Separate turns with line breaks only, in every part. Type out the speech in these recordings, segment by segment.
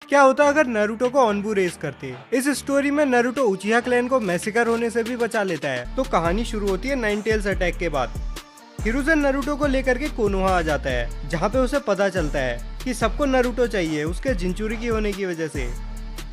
क्या होता अगर नारुतो को ओनबू रेस करते। इस स्टोरी में नारुतो उचिहा क्लैन को मैसेकर होने से भी बचा लेता है। तो कहानी शुरू होती है नाइन टेल्स अटैक के बाद। हिरुzen नारुतो को लेकर के कोनोहा आ जाता है, जहाँ पे उसे पता चलता है कि सबको नारुतो चाहिए उसके जिंचुरी होने की वजह से।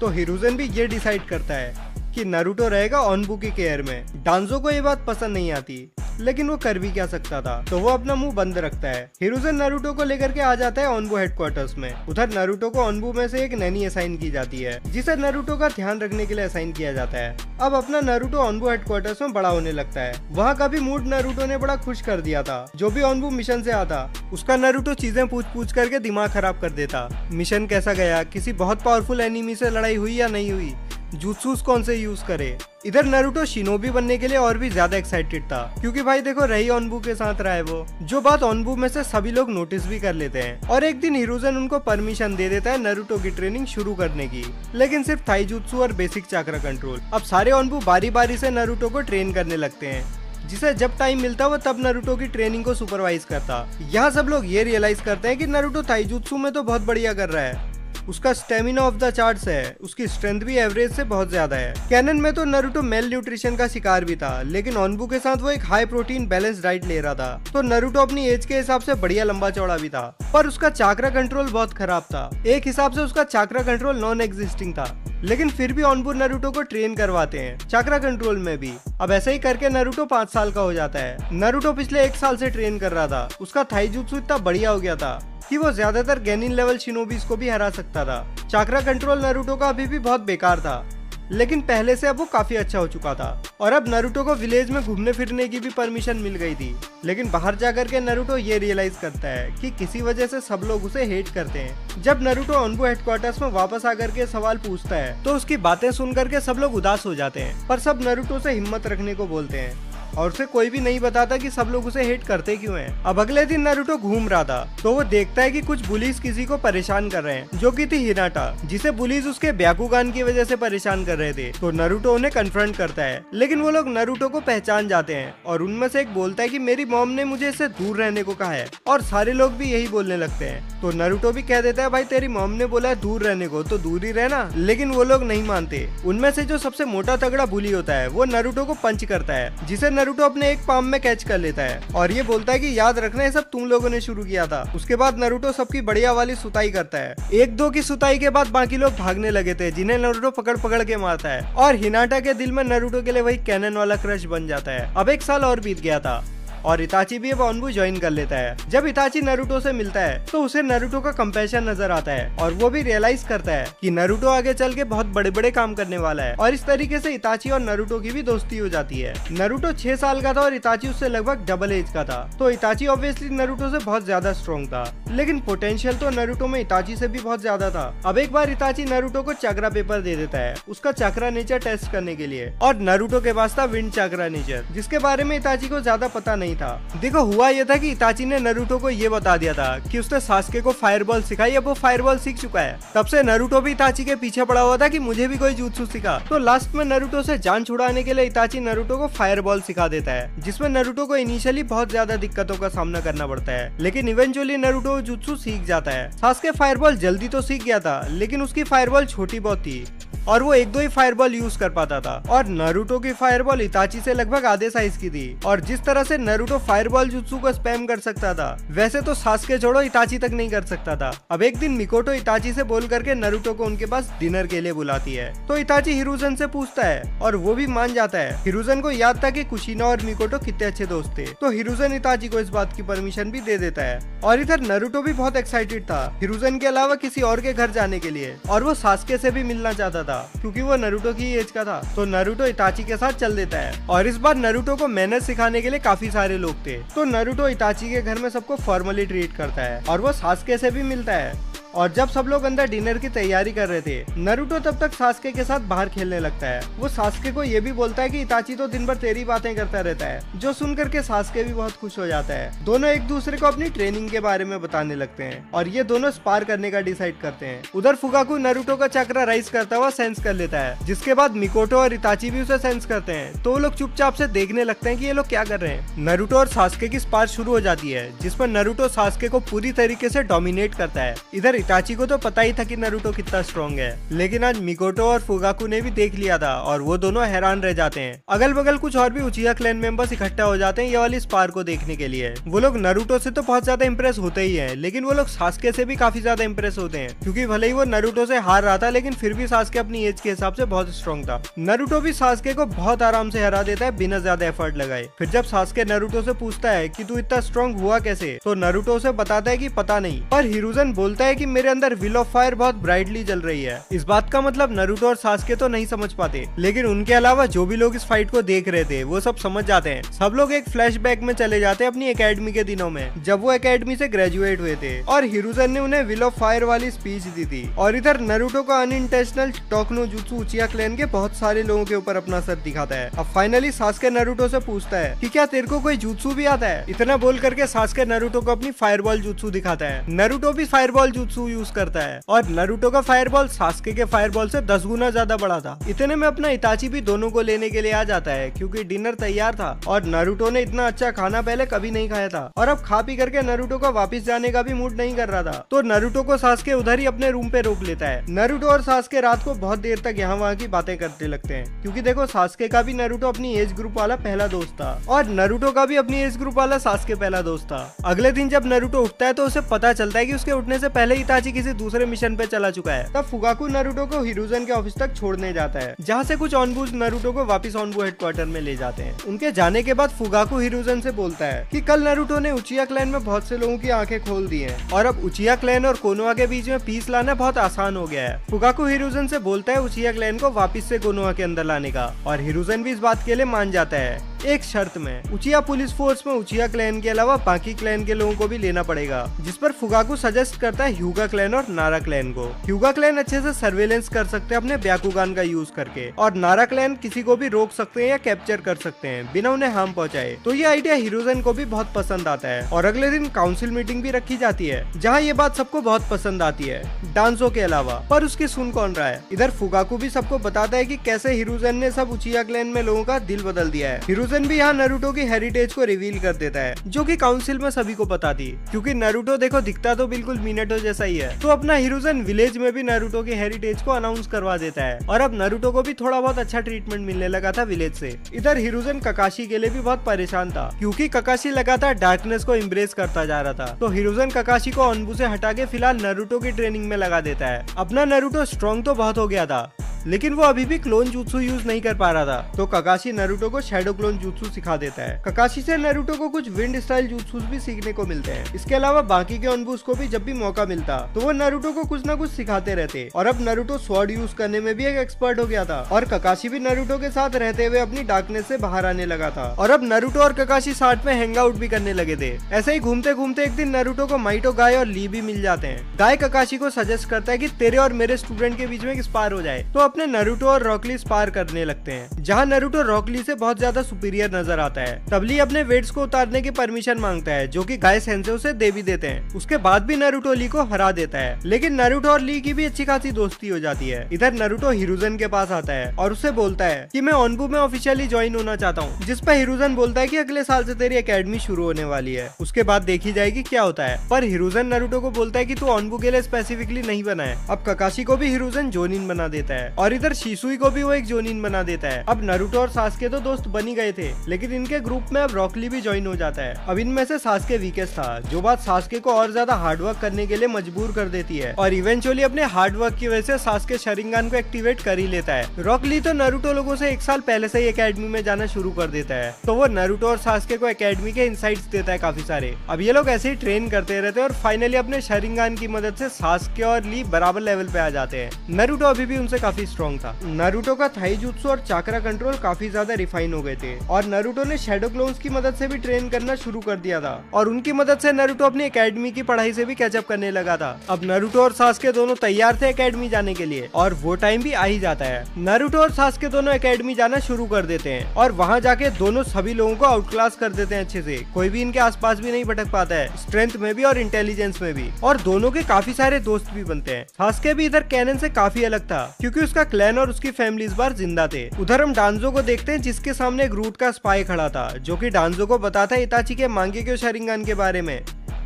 तो हिरुzen भी ये डिसाइड करता है कि नारुतो रहेगा ओनबू की केयर में। डांजो को ये बात पसंद नहीं आती, लेकिन वो कर भी क्या सकता था, तो वो अपना मुंह बंद रखता है। हिरुzen नारुतो को लेकर के आ जाता है ओनबू हेडक्वार्टर्स में। उधर नारुतो को ओनबू में से एक नैनी असाइन की जाती है, जिसे नारुतो का ध्यान रखने के लिए असाइन किया जाता है। अब अपना नारुतो ओनबू हेडक्वार्टर्स में बड़ा होने लगता है। वहाँ का भी मूड नारुतो ने बड़ा खुश कर दिया था। जो भी ओनबू मिशन से आता उसका नारुतो चीजें पूछ पूछ करके दिमाग खराब कर देता। मिशन कैसा गया, किसी बहुत पावरफुल एनिमी से लड़ाई हुई या नहीं हुई, जुत्सूस कौन से यूज करे। इधर नारुतो शिनोबी बनने के लिए और भी ज्यादा एक्साइटेड था, क्योंकि भाई देखो रही ओनबू के साथ रहा है वो, जो बात ओनबू में से सभी लोग नोटिस भी कर लेते हैं। और एक दिन हिरुzen उनको परमिशन दे देता है नारुतो की ट्रेनिंग शुरू करने की, लेकिन सिर्फ थाईजुत्सु और बेसिक चाक्रा कंट्रोल। अब सारे ओनबू बारी बारी से नारुतो को ट्रेन करने लगते हैं, जिसे जब टाइम मिलता वो तब नारुतो की ट्रेनिंग को सुपरवाइज करता। यहाँ सब लोग ये रियलाइज करते हैं कि नारुतो थाईजुत्सु में तो बहुत बढ़िया कर रहा है, उसका स्टेमिना ऑफ द चार्ट्स है, उसकी स्ट्रेंथ भी एवरेज से बहुत ज्यादा है। कैनन में तो नारुतो मेल न्यूट्रिशन का शिकार भी था, लेकिन ओनबू के साथ वो एक हाई प्रोटीन बैलेंस डाइट ले रहा था। तो नारुतो अपनी एज के हिसाब से बढ़िया लंबा चौड़ा भी था, पर उसका चाक्रा कंट्रोल बहुत खराब था। एक हिसाब से उसका चाक्रा कंट्रोल नॉन एग्जिस्टिंग था, लेकिन फिर भी ओनबू नारुतो को ट्रेन करवाते हैं चाक्रा कंट्रोल में भी। अब ऐसे ही करके नारुतो 5 साल का हो जाता है। नारुतो पिछले 1 साल से ट्रेन कर रहा था। उसका थाईजुत्सु इतना बढ़िया हो गया था कि वो ज्यादातर गेनिन लेवल शिनोबीज को भी हरा सकता था। चाक्रा कंट्रोल नारुतो का अभी भी बहुत बेकार था, लेकिन पहले से अब वो काफी अच्छा हो चुका था। और अब नारुतो को विलेज में घूमने फिरने की भी परमिशन मिल गई थी। लेकिन बाहर जाकर के नारुतो ये रियलाइज करता है कि किसी वजह से सब लोग उसे हेट करते हैं। जब नारुतो ओनबू हेडक्वार्टर्स में वापस आकर के सवाल पूछता है, तो उसकी बातें सुन करके सब लोग उदास हो जाते हैं, पर सब नारुतो से हिम्मत रखने को बोलते हैं। और उसे कोई भी नहीं बताता कि सब लोग उसे हेट करते क्यों हैं। अब अगले दिन नारुतो घूम रहा था, तो वो देखता है कि कुछ बुलीज किसी को परेशान कर रहे हैं, जो कि थी हिनाटा, जिसे बुलीज उसके ब्याकुगान की वजह से परेशान कर रहे थे। तो नारुतो उन्हें कन्फ्रंट करता है, लेकिन वो लोग नारुतो को पहचान जाते हैं। और उनमें से एक बोलता है कि मेरी मॉम ने मुझे इससे दूर रहने को कहा है, और सारे लोग भी यही बोलने लगते हैं। तो नारुतो भी कह देता है भाई तेरी मॉम ने बोला है दूर रहने को, तो दूर ही रहना। लेकिन वो लोग नहीं मानते। उनमें से जो सबसे मोटा तगड़ा बुली होता है वो नारुतो को पंच करता है, जिसे नारुतो अपने एक पाम में कैच कर लेता है। और ये बोलता है कि याद रखना ये सब तुम लोगों ने शुरू किया था। उसके बाद नारुतो सबकी बढ़िया वाली सुताई करता है। 1-2 की सुताई के बाद बाकी लोग भागने लगे थे, जिन्हें नारुतो पकड़ पकड़ के मारता है। और हिनाटा के दिल में नारुतो के लिए वही कैनन वाला क्रश बन जाता है। अब 1 साल और बीत गया था, और इताची भी अब ओनबू ज्वाइन कर लेता है। जब इताची नारुतो से मिलता है, तो उसे नारुतो का कंपैशन नजर आता है, और वो भी रियलाइज करता है कि नारुतो आगे चल के बहुत बड़े बड़े काम करने वाला है। और इस तरीके से इताची और नारुतो की भी दोस्ती हो जाती है। नारुतो 6 साल का था और इताची उससे लगभग डबल एज का था। तो इताची ऑब्वियसली नारुतो से बहुत ज्यादा स्ट्रॉन्ग था, लेकिन पोटेंशियल तो नारुतो में इताची से भी बहुत ज्यादा था। अब एक बार इताची नारुतो को चाक्रा पेपर दे देता है, उसका चाक्रा नेचर टेस्ट करने के लिए। और नारुतो के पास था विंड चाक्रा नेचर, जिसके बारे में इताची को ज्यादा पता नहीं था। देखो हुआ यह था कि इताची ने नारुतो को ये बता दिया था कि उसने सास्के को फायरबॉल सिखाई, अब वो फायरबॉल सीख चुका है। तब से नारुतो भी इताची के पीछे पड़ा हुआ था कि मुझे भी कोई जुत्सु सिखा। तो लास्ट में नारुतो से जान छुड़ाने के लिए इताची नारुतो को फायरबॉल सिखा देता है, जिसमें नारुतो को इनिशियली बहुत ज्यादा दिक्कतों का सामना करना पड़ता है, लेकिन इवेंचुअली नारुतो जुत्सु सीख जाता है। सास्के फायरबॉल जल्दी तो सीख गया था, लेकिन उसकी फायरबॉल छोटी बहुत थी और वो 1-2 ही फायरबॉल यूज कर पाता था। और नारुतो की फायरबॉल इताची से लगभग आधे साइज की थी। और जिस तरह से नारुतो फायरबॉल जुत्सु को स्पैम कर सकता था, वैसे तो सास्के छोड़ो इताची तक नहीं कर सकता था। अब एक दिन मिकोटो इताची से बोल करके नारुतो को उनके पास डिनर के लिए बुलाती है। तो इताची हिरुzen से पूछता है, और वो भी मान जाता है। हिरुzen को याद था कि कुशिना और मिकोटो कितने अच्छे दोस्त थे, तो हिरुzen इताची को इस बात की परमिशन भी दे देता है। और इधर नारुतो भी बहुत एक्साइटेड था हिरुzen के अलावा किसी और के घर जाने के लिए, और वो सास्के से भी मिलना चाहता था, क्योंकि वो नारुतो की एज का था। तो नारुतो इताची के साथ चल देता है। और इस बार नारुतो को मैनर्स सिखाने के लिए काफी सारे लोग थे। तो नारुतो इताची के घर में सबको फॉर्मली ट्रीट करता है, और वो सास्के से भी मिलता है। और जब सब लोग अंदर डिनर की तैयारी कर रहे थे, नारुतो तब तक सास्के के साथ बाहर खेलने लगता है। वो सास्के को ये भी बोलता है कि इताची तो दिन भर तेरी बातें करता रहता है, जो सुन करके सास्के भी बहुत खुश हो जाता है। दोनों एक दूसरे को अपनी ट्रेनिंग के बारे में बताने लगते हैं, और ये दोनों स्पार करने का डिसाइड करते हैं। उधर फुगाकू नारुतो का चक्रा राइज करता हुआ सेंस कर लेता है, जिसके बाद मिकोटो और इताची भी उसे सेंस करते हैं। तो वो लोग चुपचाप से देखने लगते हैं कि ये लोग क्या कर रहे हैं। नारुतो और सास्के की स्पार शुरू हो जाती है, जिसमें नारुतो सास्के को पूरी तरीके से डोमिनेट करता है। इधर इताची को तो पता ही था कि नारुतो कितना स्ट्रॉन्ग है, लेकिन आज मिकोटो और फुगाकू ने भी देख लिया था और वो दोनों हैरान रह जाते हैं। अगल बगल कुछ और भी उचिहा क्लैन मेंबर्स इकट्ठा हो जाते हैं ये वाली स्पार को देखने के लिए। वो लोग नारुतो से तो बहुत ज्यादा इंप्रेस होते ही हैं, लेकिन वो लोग सास्के से भी काफी ज्यादा इंप्रेस होते हैं, क्योंकि भले ही वो नारुतो से हार रहा था लेकिन फिर भी सास्के अपनी एज के हिसाब से बहुत स्ट्रॉन्ग था। नारुतो भी सास्के को बहुत आराम से हरा देता है बिना ज्यादा एफर्ट लगाए। फिर जब सास्के नारुतो से पूछता है कि तू इतना स्ट्रॉन्ग हुआ कैसे, तो नारुतो उसे बताता है कि पता नहीं, पर हिरुज़न बोलता है कि मेरे अंदर विल ऑफ फायर बहुत ब्राइटली जल रही है। इस बात का मतलब नारुतो और सास्के तो नहीं समझ पाते, लेकिन उनके अलावा जो भी लोग इस फाइट को देख रहे थे वो सब समझ जाते हैं। सब लोग एक फ्लैशबैक में चले जाते हैं अपनी एकेडमी के दिनों में, जब वो एकेडमी से ग्रेजुएट हुए थे और हिरुज़न ने उन्हें विल ऑफ फायर वाली स्पीच दी थी। और इधर नारुतो का अनइंटेंशनल टोकनो जुत्सु उचिहा क्लैन के बहुत सारे लोगों के ऊपर अपना सर दिखाता है। अब फाइनली सास्के नारुतो से पूछता है कि क्या तेरे को कोई जुत्सु भी आता है। इतना बोल करके सास्के नारुतो को अपनी फायरबॉल जुत्सु दिखाता है। नारुतो भी फायरबॉल जुत्सु यूज करता है और नारुतो का फायरबॉल सास्के के फायरबॉल से 10 गुना ज्यादा बड़ा था। इतने में अपना इताची भी दोनों को लेने के लिए आ जाता है, क्योंकि डिनर तैयार था और नारुतो ने इतना अच्छा खाना पहले कभी नहीं खाया था और अब खा पी करके नारुतो का वापस जाने का भी मूड नहीं कर रहा था। तो नारुतो को सास्के उधर ही अपने रूम पे रोक लेता है। नारुतो और सास्के रात को बहुत देर तक यहाँ वहाँ की बातें करते लगते हैं, क्योंकि देखो सास्के का भी नारुतो अपनी एज ग्रुप वाला पहला दोस्त था और नारुतो का भी अपनी एज ग्रुप वाला सास्के पहला दोस्त था। अगले दिन जब नारुतो उठता है तो उसे पता चलता है कि उसके उठने से पहले इताची किसी दूसरे मिशन पे चला चुका है। तब फुगाकू नारुतो को हिरुज़न के ऑफिस तक छोड़ने जाता है, जहाँ से कुछ ऑनबूज नारुतो को वापस ऑनबू हेडक्वार्टर में ले जाते हैं। उनके जाने के बाद फुगाकू हिरुज़न से बोलता है कि कल नारुतो ने उचिहा क्लैन में बहुत से लोगों की आंखें खोल दी हैं और अब उचिहा क्लैन और कोनोहा के बीच में पीस लाना बहुत आसान हो गया है। फुगाकू हिरुज़न से बोलता है उचिहा क्लैन को वापस से कोनोहा के अंदर लाने का, और हिरुज़न भी इस बात के लिए मान जाता है, एक शर्त में। उचिहा पुलिस फोर्स में उचिहा क्लैन के अलावा बाकी क्लैन के लोगों को भी लेना पड़ेगा, जिस पर फुगाकू सजेस्ट करता है ह्यूगा क्लैन और नारा क्लैन को। ह्यूगा क्लैन अच्छे से सर्वेलेंस कर सकते हैं अपने ब्याकुगान का यूज करके, और नारा क्लैन किसी को भी रोक सकते हैं या कैप्चर कर सकते हैं बिना उन्हें हार्म पहुंचाए। तो ये आइडिया हिरुज़न को भी बहुत पसंद आता है और अगले दिन काउंसिल मीटिंग भी रखी जाती है, जहाँ ये बात सबको बहुत पसंद आती है डांसो के अलावा। पर उसकी सुन कौन रहा है। इधर फुगाकू भी सबको बताता है कि कैसे हिरुज़न ने सब उचिहा क्लैन में लोगों का दिल बदल दिया है। हिरुज़न भी यहाँ नारुतो की हेरिटेज को रिवील कर देता है, जो कि काउंसिल में सभी को पता थी, क्योंकि नारुतो देखो दिखता तो बिल्कुल मिनाटो जैसा ही है। तो अपना हिरुज़न विलेज में भी नारुतो की हेरिटेज को अनाउंस करवा देता है और अब नारुतो को भी थोड़ा बहुत अच्छा ट्रीटमेंट मिलने लगा था विलेज से। इधर हिरुज़न ककाशी के लिए भी बहुत परेशान था, क्योंकि ककाशी लगातार डार्कनेस को एम्ब्रेस करता जा रहा था। तो हिरुज़न ककाशी को ऑनबू से हटा के फिलहाल नारुतो की ट्रेनिंग में लगा देता है। अपना नारुतो स्ट्रॉन्ग तो बहुत हो गया था, लेकिन वो अभी भी क्लोन जुत्सु यूज नहीं कर पा रहा था। तो ककाशी नारुतो को शैडो क्लोन जुत्सु सिखा देता है। ककाशी से नारुतो को कुछ विंड स्टाइल जुत्सु भी सीखने को मिलते हैं। इसके अलावा बाकी के ऑनबूस को भी जब भी मौका मिलता तो वो नारुतो को कुछ ना कुछ सिखाते रहते, और अब नारुतो स्वॉर्ड यूज करने में भी एक एक्सपर्ट हो गया था। और ककाशी भी नारुतो के साथ रहते हुए अपनी डार्कनेस से बाहर आने लगा था, और अब नारुतो और ककाशी साथ में हैंग आउट भी करने लगे थे। ऐसे ही घूमते घूमते एक दिन नारुतो को माइटो गाय और ली भी मिल जाते हैं। गाय ककाशी को सजेस्ट करता है कि तेरे और मेरे स्टूडेंट के बीच में एक स्पार हो जाए। तो अपने नारुतो और रॉकली स्पार करने लगते हैं, जहां नारुतो रॉकली से बहुत ज्यादा सुपीरियर नजर आता है। तब ली अपने वेट्स को उतारने की परमिशन मांगता है, जो कि गाय सेंसे उसे दे भी देते हैं। उसके बाद भी नारुतो ली को हरा देता है, लेकिन नारुतो और ली की भी अच्छी खासी दोस्ती हो जाती है। इधर नारुतो हिरुज़न के पास आता है और उससे बोलता है कि मैं ऑनबू में ऑफिशियली ज्वाइन होना चाहता हूँ, जिस पर हिरुज़न बोलता है कि अगले साल से तेरी एकेडमी शुरू होने वाली है, उसके बाद देखी जाएगी क्या होता है। पर हिरुज़न नारुतो को बोलता है कि तू ऑनबू के लिए स्पेसिफिकली नहीं बना है। अब ककाशी को भी हिरुज़न जोनिन बना देता है और इधर शिसुई को भी वो एक जोनिन बना देता है। अब नारुतो और सास्के तो दोस्त बन ही गए थे, लेकिन इनके ग्रुप में अब रॉकली भी ज्वाइन हो जाता है। अब इनमें से सास्के वीकेस्ट था, जो बात सास्के को और ज्यादा हार्डवर्क करने के लिए मजबूर कर देती है, और इवेंचुअली अपने हार्डवर्क की वजह से सास्के शरिंगान को एक्टिवेट कर ही लेता है। रॉकली तो नारुतो लोगों से 1 साल पहले से ही एकेडमी में जाना शुरू कर देता है, तो वो नारुतो और सास्के को एकेडमी के इनसाइट्स देता है काफी सारे। अब ये लोग ऐसे ही ट्रेन करते रहते हैं और फाइनली अपने शरिंगान की मदद से सास्के और ली बराबर लेवल पे आ जाते हैं। नारुतो अभी भी उनसे काफी स्ट्रॉन्ग था। नारुतो का थाई जुत्सु और चाकरा कंट्रोल काफी ज्यादा रिफाइन हो गए थे, और नारुतो ने शैडो क्लोन्स की मदद से भी ट्रेन करना शुरू कर दिया था, और उनकी मदद से नारुतो अपनी एकेडमी की पढ़ाई से भी कैचअप करने लगा था। अब नारुतो और सास्के दोनों तैयार थे एकेडमी जाने के लिए, और वो टाइम भी आ ही जाता है। नारुतो और सास्के दोनों एकेडमी जाना शुरू कर देते हैं, और वहाँ जाके दोनों सभी लोगों को आउट क्लास कर देते हैं अच्छे से। कोई भी इनके आसपास भी नहीं भटक पाता है, स्ट्रेंथ में भी और इंटेलिजेंस में भी, और दोनों के काफी सारे दोस्त भी बनते हैं। सास्के भी इधर कैनन से काफी अलग था, क्योंकि उसका क्लैन और उसकी फैमिली इस बार जिंदा थे। उधर हम डांजो को देखते हैं, जिसके सामने एक रूट का स्पाई खड़ा था, जो कि डांजो को बताता है इताची के मांगे के शरिंगान के बारे में,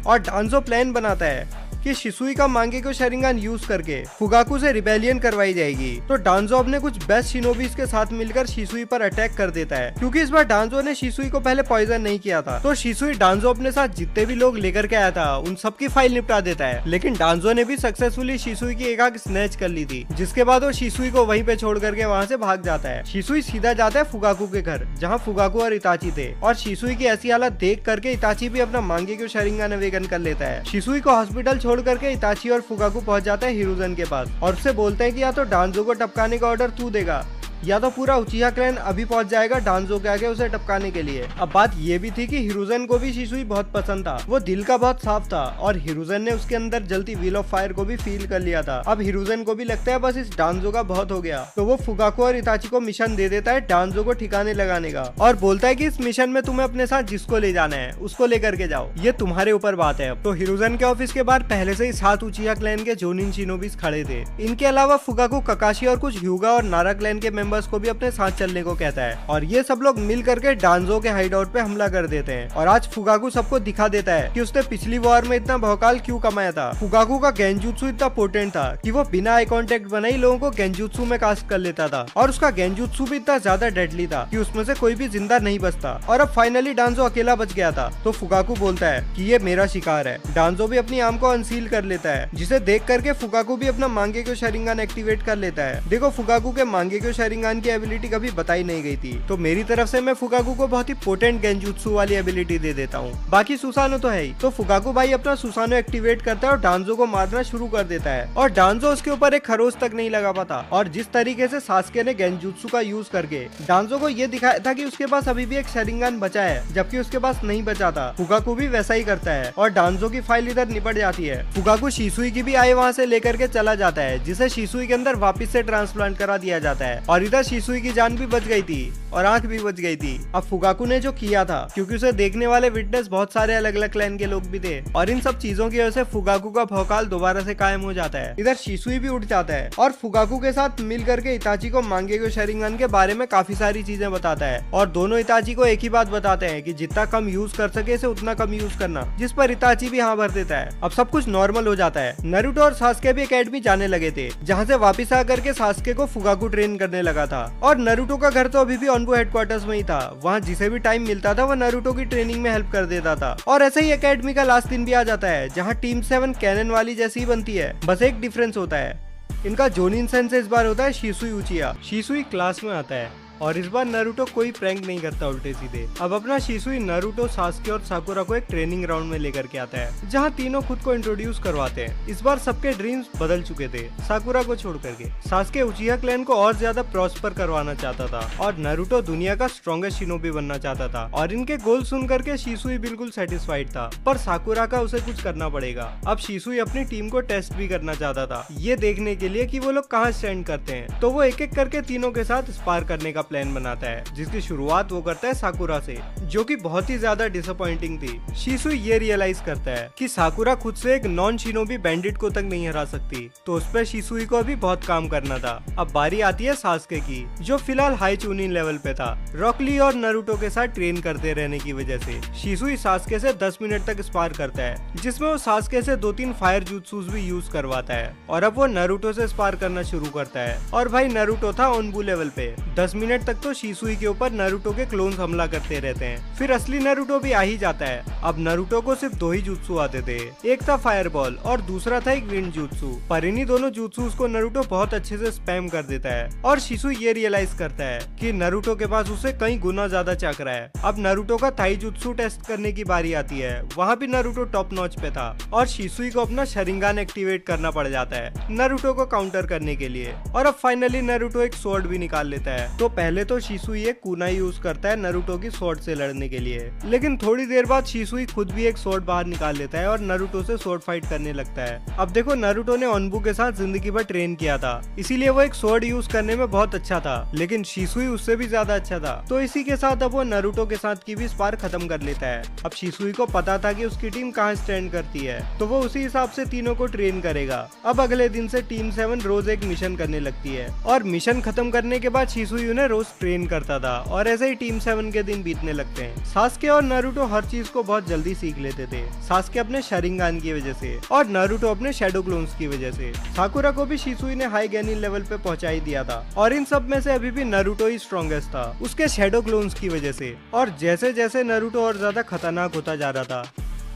और डांजो प्लान बनाता है कि शिसुई का मांगे को शरिंगान यूज करके फुगाकू से रिबेलियन करवाई जाएगी। तो डांजो अपने कुछ बेस्ट शिनोबीज के साथ मिलकर शिसुई पर अटैक कर देता है, क्योंकि इस बार डांजो ने शिसुई को पहले पॉइजन नहीं किया था। तो शिसुई डांजो अपने साथ जितने भी लोग लेकर के आया था उन सबकी फाइल निपटा देता है, लेकिन डांजो ने भी सक्सेसफुली शिसुई की एक आंख स्नैच कर ली थी, जिसके बाद वो शिसुई को वहीं पे छोड़ करके वहाँ से भाग जाता है। शिसुई सीधा जाता है फुगाकू के घर, जहाँ फुगाकू और इताची थे, और शिसुई की ऐसी हालत देख करके इताची भी अपना मांगे को शरिंगान अवेकन कर लेता है। शिसुई को हॉस्पिटल छोड़ करके इताची और फुगाकू पहुंच जाता है हिरुज़न के पास और उससे बोलते हैं कि या तो डांजो को टपकाने का ऑर्डर तू देगा या तो पूरा उचिहा क्लैन अभी पहुंच जाएगा डांजो के आगे उसे टपकाने के लिए। अब बात ये भी थी कि हिरुज़न को भी शिसुई बहुत पसंद था, वो दिल का बहुत साफ था और हिरुज़न ने उसके अंदर जलती व्हील ऑफ फायर को भी फील कर लिया था। अब हिरुज़न को भी लगता है बस इस डांजो का बहुत हो गया, तो वो फुगाकू और इताची को मिशन दे देता है डांजो को ठिकाने लगाने का, और बोलता है कि इस मिशन में तुम्हें अपने साथ जिसको ले जाना है उसको लेकर के जाओ, ये तुम्हारे ऊपर बात है। तो हिरुज़न के ऑफिस के बाहर पहले से ही 7 उचिहा क्लैन के जोनिन शिनोबीज खड़े थे। इनके अलावा फुगाकू, ककाशी और कुछ ह्यूगा और नारा क्लैन के मेंबर्स को भी अपने साथ चलने को कहता है, और ये सब लोग मिल करके डांजो के हाइडआउट पे हमला कर देते हैं। और आज फुगाकू सबको दिखा देता है कि उसने पिछली वॉर में इतना भौकाल क्यों कमाया था। फुगाकू का गेंजुत्सु इतना पोटेंट था कि वो बिना आई कांटेक्ट बनाए लोगों को गेंजुत्सु में कास्ट कर लेता था, और उसका गेंजुत्सु भी इतना ज्यादा डेडली था कि उसमें से कोई भी जिंदा नहीं बचता। और अब फाइनली डांजो अकेला बच गया था, तो फुगाकू बोलता है कि ये मेरा शिकार है। डांजो भी अपनी आर्म को अनसील कर लेता है, जिसे देख करके फुगाकू भी अपना मांगे को शरिंगान एक्टिवेट कर लेता है। देखो, फुगाकू के मांगे को शरिंगान की एबिलिटी कभी बताई नहीं गई थी, तो मेरी तरफ से मैं फुगाकू को बहुत ही पोटेंट गेंजुत्सु वाली एबिलिटी दे देता हूँ। बाकी सुसानो तो है ही, तो फुगाकू भाई अपना सुसानो एक्टिवेट करता है और डांजो को मारना शुरू कर देता है, और डांजो उसके ऊपर एक खरोच तक नहीं लगा पाता। और जिस तरीके से सास्के ने गेंजुत्सु का यूज करके डांजो को ये दिखाया था कि उसके पास अभी भी एक शरिंगान बचा है, जबकि उसके पास नहीं बचा था, फुगाकू भी वैसा ही करता है और डांजो की फाइल इधर निपट जाती है। फुगाकू शिसुई की भी आई वहाँ से लेकर के चला जाता है, जिसे शिसुई के अंदर वापस से ट्रांसप्लांट करा दिया जाता है, और इधर शिसुई की जान भी बच गई थी और आंख भी बच गई थी। अब फुगाकू ने जो किया था, क्योंकि उसे देखने वाले विटनेस बहुत सारे अलग अलग क्लैन के लोग भी थे, और इन सब चीजों की वजह से फुगाकू का भौकाल दोबारा से कायम हो जाता है। इधर शिसुई भी उठ जाता है और फुगाकू के साथ मिल करके इताची को मांगे को शरिंगान के बारे में काफी सारी चीजें बताता है, और दोनों इताची को एक ही बात बताते हैं कि जितना कम यूज कर सके इसे उतना कम यूज करना, जिस पर इताची भी हाँ भर देता है। अब सब कुछ नॉर्मल हो जाता है। नारुतो और सास्के भी एकेडमी जाने लगे थे, जहाँ से वापिस आकर के सास्के को फुगाकू ट्रेन करने लगा था, और नारुतो का घर तो अभी भी ऑनबू हेडक्वार्टर्स में ही था। वहाँ जिसे भी टाइम मिलता था वो नारुतो की ट्रेनिंग में हेल्प कर देता था। और ऐसे ही एकेडमी का लास्ट दिन भी आ जाता है, जहाँ टीम 7 कैनन वाली जैसी ही बनती है, बस एक डिफरेंस होता है, इनका जोनिन सेंसे इस बार होता है शिसुई उचिहा। शिसुई क्लास में आता है और इस बार नारुतो कोई प्रैंक नहीं करता उल्टे सीधे। अब अपना शिसुई नारुतो, सास्के और साकुरा को एक ट्रेनिंग राउंड में लेकर के आता है, जहाँ तीनों खुद को इंट्रोड्यूस करवाते हैं। इस बार सबके ड्रीम्स बदल चुके थे, साकुरा को छोड़ करके। सास्के उचिहा क्लैन को और ज्यादा प्रॉस्पर करवाना चाहता था, और नारुतो दुनिया का स्ट्रॉन्गेस्ट शिनोबी बनना चाहता था, और इनके गोल सुन करके शिसुई बिल्कुल सेटिस्फाइड था। पर साकुरा का उसे कुछ करना पड़ेगा। अब शिसुई अपनी टीम को टेस्ट भी करना चाहता था, ये देखने के लिए कि वो लोग कहाँ स्टैंड करते हैं। तो वो एक एक करके तीनों के साथ स्पार करने का प्लान बनाता है, जिसकी शुरुआत वो करता है साकुरा से, जो कि बहुत ही ज्यादा डिसअपॉइंटिंग थी। शिसुई ये रियलाइज करता है कि साकुरा खुद से एक नॉन शिनोबी बैंडिट को तक नहीं हरा सकती, तो उस पर शिसुई को अभी बहुत काम करना था। अब बारी आती है सास्के की, जो फिलहाल हाई चूनिन लेवल पे था। रॉकली और नारुतो के साथ ट्रेन करते रहने की वजह से शिसुई सास्के से 10 मिनट तक स्पार करता है, जिसमें वो सास्के से 2-3 फायर jutsus भी यूज करवाता है, और अब वो नारुतो से स्पार करना शुरू करता है। और भाई नारुतो था ओनबू लेवल पे। 10 मिनट तक तो शिसुई के ऊपर नारुतो के क्लोन्स हमला करते रहते हैं, फिर असली नारुतो भी आ ही जाता है। अब नारुतो को सिर्फ 2 ही jutsu आते थे, एक था फायरबॉल और दूसरा था एक विंड jutsu, पर इन्हीं दोनों jutsus को नारुतो बहुत अच्छे से स्पैम कर देता है, और शिसुई ये रियलाइज करता है कि नारुतो के पास उसे कई गुना ज्यादा चक्र है। अब नारुतो का थाई jutsu टेस्ट करने की बारी आती है, वहाँ भी नारुतो टॉप नॉच पे था, और शिसुई को अपना शरिंगान एक्टिवेट करना पड़ जाता है नारुतो को काउंटर करने के लिए। और अब फाइनली नारुतो एक स्वॉर्ड भी निकाल लेता है। तो पहले तो शिसुई एक कुनाई यूज करता है नारुतो की स्वॉर्ड से लड़ने के लिए, लेकिन थोड़ी देर बाद शिसुई खुद भी एक स्वॉर्ड बाहर निकाल लेता है और नारुतो से स्वॉर्ड फाइट करने लगता है। अब देखो, नारुतो ने ओनबू के साथ जिंदगी भर ट्रेन किया था, इसीलिए वो एक स्वॉर्ड यूज करने में बहुत अच्छा था, लेकिन शिसुई उससे भी ज्यादा अच्छा था। तो इसी के साथ अब वो नारुतो के साथ की भी स्पार खत्म कर लेता है। अब शिसुई को पता था कि उसकी टीम कहाँ स्टैंड करती है, तो वो उसी हिसाब से तीनों को ट्रेन करेगा। अब अगले दिन से टीम 7 रोज एक मिशन करने लगती है, और मिशन खत्म करने के बाद शिसुई उन्हें रोज रोज ट्रेन करता था और ऐसे ही टीम 7 के दिन बीतने लगते हैं। सास्के और नारुतो हर चीज को बहुत जल्दी सीख लेते थे, सास्के अपने शरिंगान की वजह से और नारुतो अपने शैडो क्लोन्स की वजह से। साकुरा को भी शिसुई ने हाई गेनिन लेवल पे पहुंचा ही दिया था और इन सब में से अभी भी नारुतो ही स्ट्रॉन्गेस्ट था उसके शैडो क्लोन्स की वजह से। और जैसे जैसे नारुतो और ज्यादा खतरनाक होता जा रहा था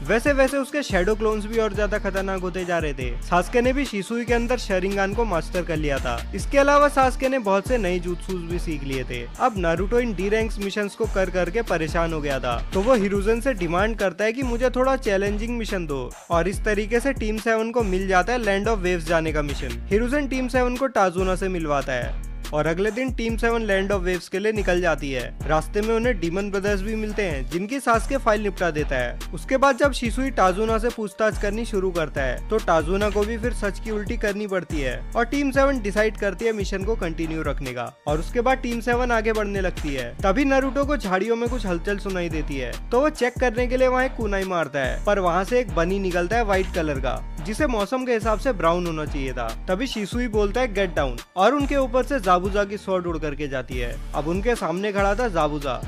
वैसे वैसे उसके शैडो क्लोन्स भी और ज्यादा खतरनाक होते जा रहे थे। सास्के ने भी शिसुई के अंदर शरिंगान को मास्टर कर लिया था। इसके अलावा सास्के ने बहुत से नए jutsus भी सीख लिए थे। अब नारुतो इन डी रैंक्स मिशंस को कर करके परेशान हो गया था, तो वो हिरुzen से डिमांड करता है कि मुझे थोड़ा चैलेंजिंग मिशन दो और इस तरीके से टीम 7 को मिल जाता है लैंड ऑफ वेव्स जाने का मिशन। हिरुzen टीम 7 को टाजुना से मिलवाता है और अगले दिन टीम 7 लैंड ऑफ वेव्स के लिए निकल जाती है। रास्ते में उन्हें डीमन ब्रदर्स भी मिलते हैं जिनकी सास्के फाइल निपटा देता है। उसके बाद जब शिसुई टाजुना से पूछताछ करनी शुरू करता है तो टाजुना को भी फिर सच की उल्टी करनी पड़ती है और टीम 7 डिसाइड करती है मिशन को कंटिन्यू रखने का और उसके बाद टीम 7 आगे बढ़ने लगती है। तभी नारुतो को झाड़ियों में कुछ हलचल सुनाई देती है तो वो चेक करने के लिए वहाँ एक कुनाई मारता है, पर वहाँ से एक बनी निकलता है व्हाइट कलर का जिसे मौसम के हिसाब से ब्राउन होना चाहिए था। तभी शिसुई बोलता है गेट डाउन और उनके ऊपर से जाबुजा की स्वॉर्ड उड़ करके जाती है। अब उनके सामने खड़ा था जाबुजा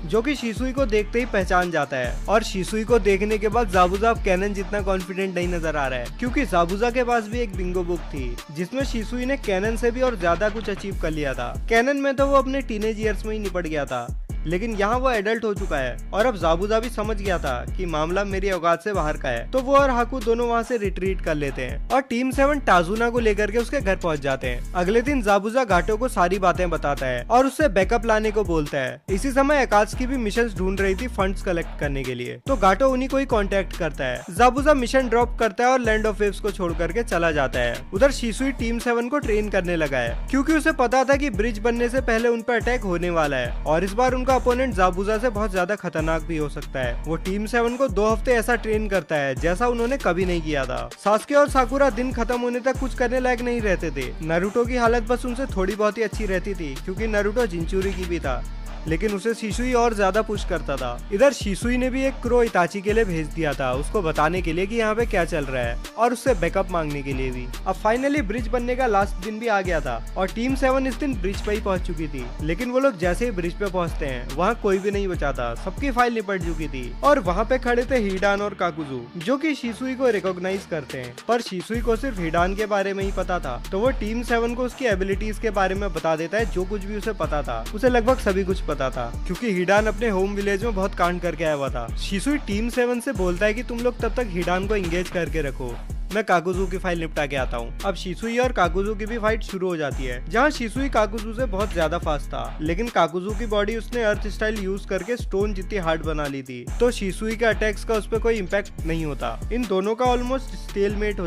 जो कि शिसुई को देखते ही पहचान जाता है और शिसुई को देखने के बाद जाबुजा अब कैनन जितना कॉन्फिडेंट नहीं नजर आ रहा है क्योंकि जाबुजा के पास भी एक बिंगो बुक थी जिसमें शिसुई ने कैनन से भी और ज्यादा कुछ अचीव कर लिया था। कैनन में तो वो अपने टीनेज ईयर्स में ही निपट गया था, लेकिन यहाँ वो एडल्ट हो चुका है और अब जाबुजा भी समझ गया था कि मामला मेरी औकात से बाहर का है, तो वो और हाकू दोनों वहाँ से रिट्रीट कर लेते हैं और टीम 7 टाजुना को लेकर के उसके घर पहुँच जाते हैं। अगले दिन जाबुजा गाटो को सारी बातें बताता है और उससे बैकअप लाने को बोलता है। इसी समय अकात्सुकी भी मिशंस ढूंढ रही थी फंड्स कलेक्ट करने के लिए, तो गाटो उन्हीं को ही कॉन्टेक्ट करता है। जाबुजा मिशन ड्रॉप करता है और लैंड ऑफ वेव्स को छोड़ करके चला जाता है। उधर शिसुई टीम 7 को ट्रेन करने लगा है क्योंकि उसे पता था कि ब्रिज बनने से पहले उन पर अटैक होने वाला है और इस बार उनका अपोनेंट जाबुजा से बहुत ज्यादा खतरनाक भी हो सकता है। वो टीम 7 को 2 हफ्ते ऐसा ट्रेन करता है जैसा उन्होंने कभी नहीं किया था। सास्के और साकुरा दिन खत्म होने तक कुछ करने लायक नहीं रहते थे। नारुतो की हालत बस उनसे थोड़ी बहुत ही अच्छी रहती थी क्योंकि नारुतो जिंचुरी की भी था, लेकिन उसे शिसुई और ज्यादा पुश करता था। इधर शिसुई ने भी एक क्रो इताची के लिए भेज दिया था उसको बताने के लिए कि यहाँ पे क्या चल रहा है और उससे बैकअप मांगने के लिए भी। अब फाइनली ब्रिज बनने का लास्ट दिन भी आ गया था और टीम 7 इस दिन ब्रिज पे ही पहुंच चुकी थी, लेकिन वो लोग जैसे ही ब्रिज पे पहुंचते हैं वहाँ कोई भी नहीं बचा था, सबकी फाइल निपट चुकी थी और वहाँ पे खड़े थे हिडान और काकुजू जो की शिसुई को रिकॉग्नाइज करते हैं। पर शिसुई को सिर्फ हिडान के बारे में ही पता था, तो वो टीम 7 को उसकी एबिलिटीज के बारे में बता देता है। जो कुछ भी उसे पता था उसे लगभग सभी कुछ पता था क्योंकि हिडान अपने होम विलेज में बहुत कांड करके आया हुआ था। शिसुई टीम 7 से बोलता है कि तुम लोग तब तक हिडान को एंगेज करके रखो, मैं काकुजू की फाइल निपटा के आता हूँ। अब शिसुई और काकुजू की भी फाइट शुरू हो जाती है जहाँ शिसुई काकुजू से बहुत ज्यादा फास्ट था, लेकिन काकुजू की बॉडी उसने अर्थ स्टाइल यूज करके स्टोन जितनी हार्ड बना ली थी, तो शिसुई के अटैक्स का उस पर कोई इम्पैक्ट नहीं होता। इन दोनों का ऑलमोस्ट स्टेलमेट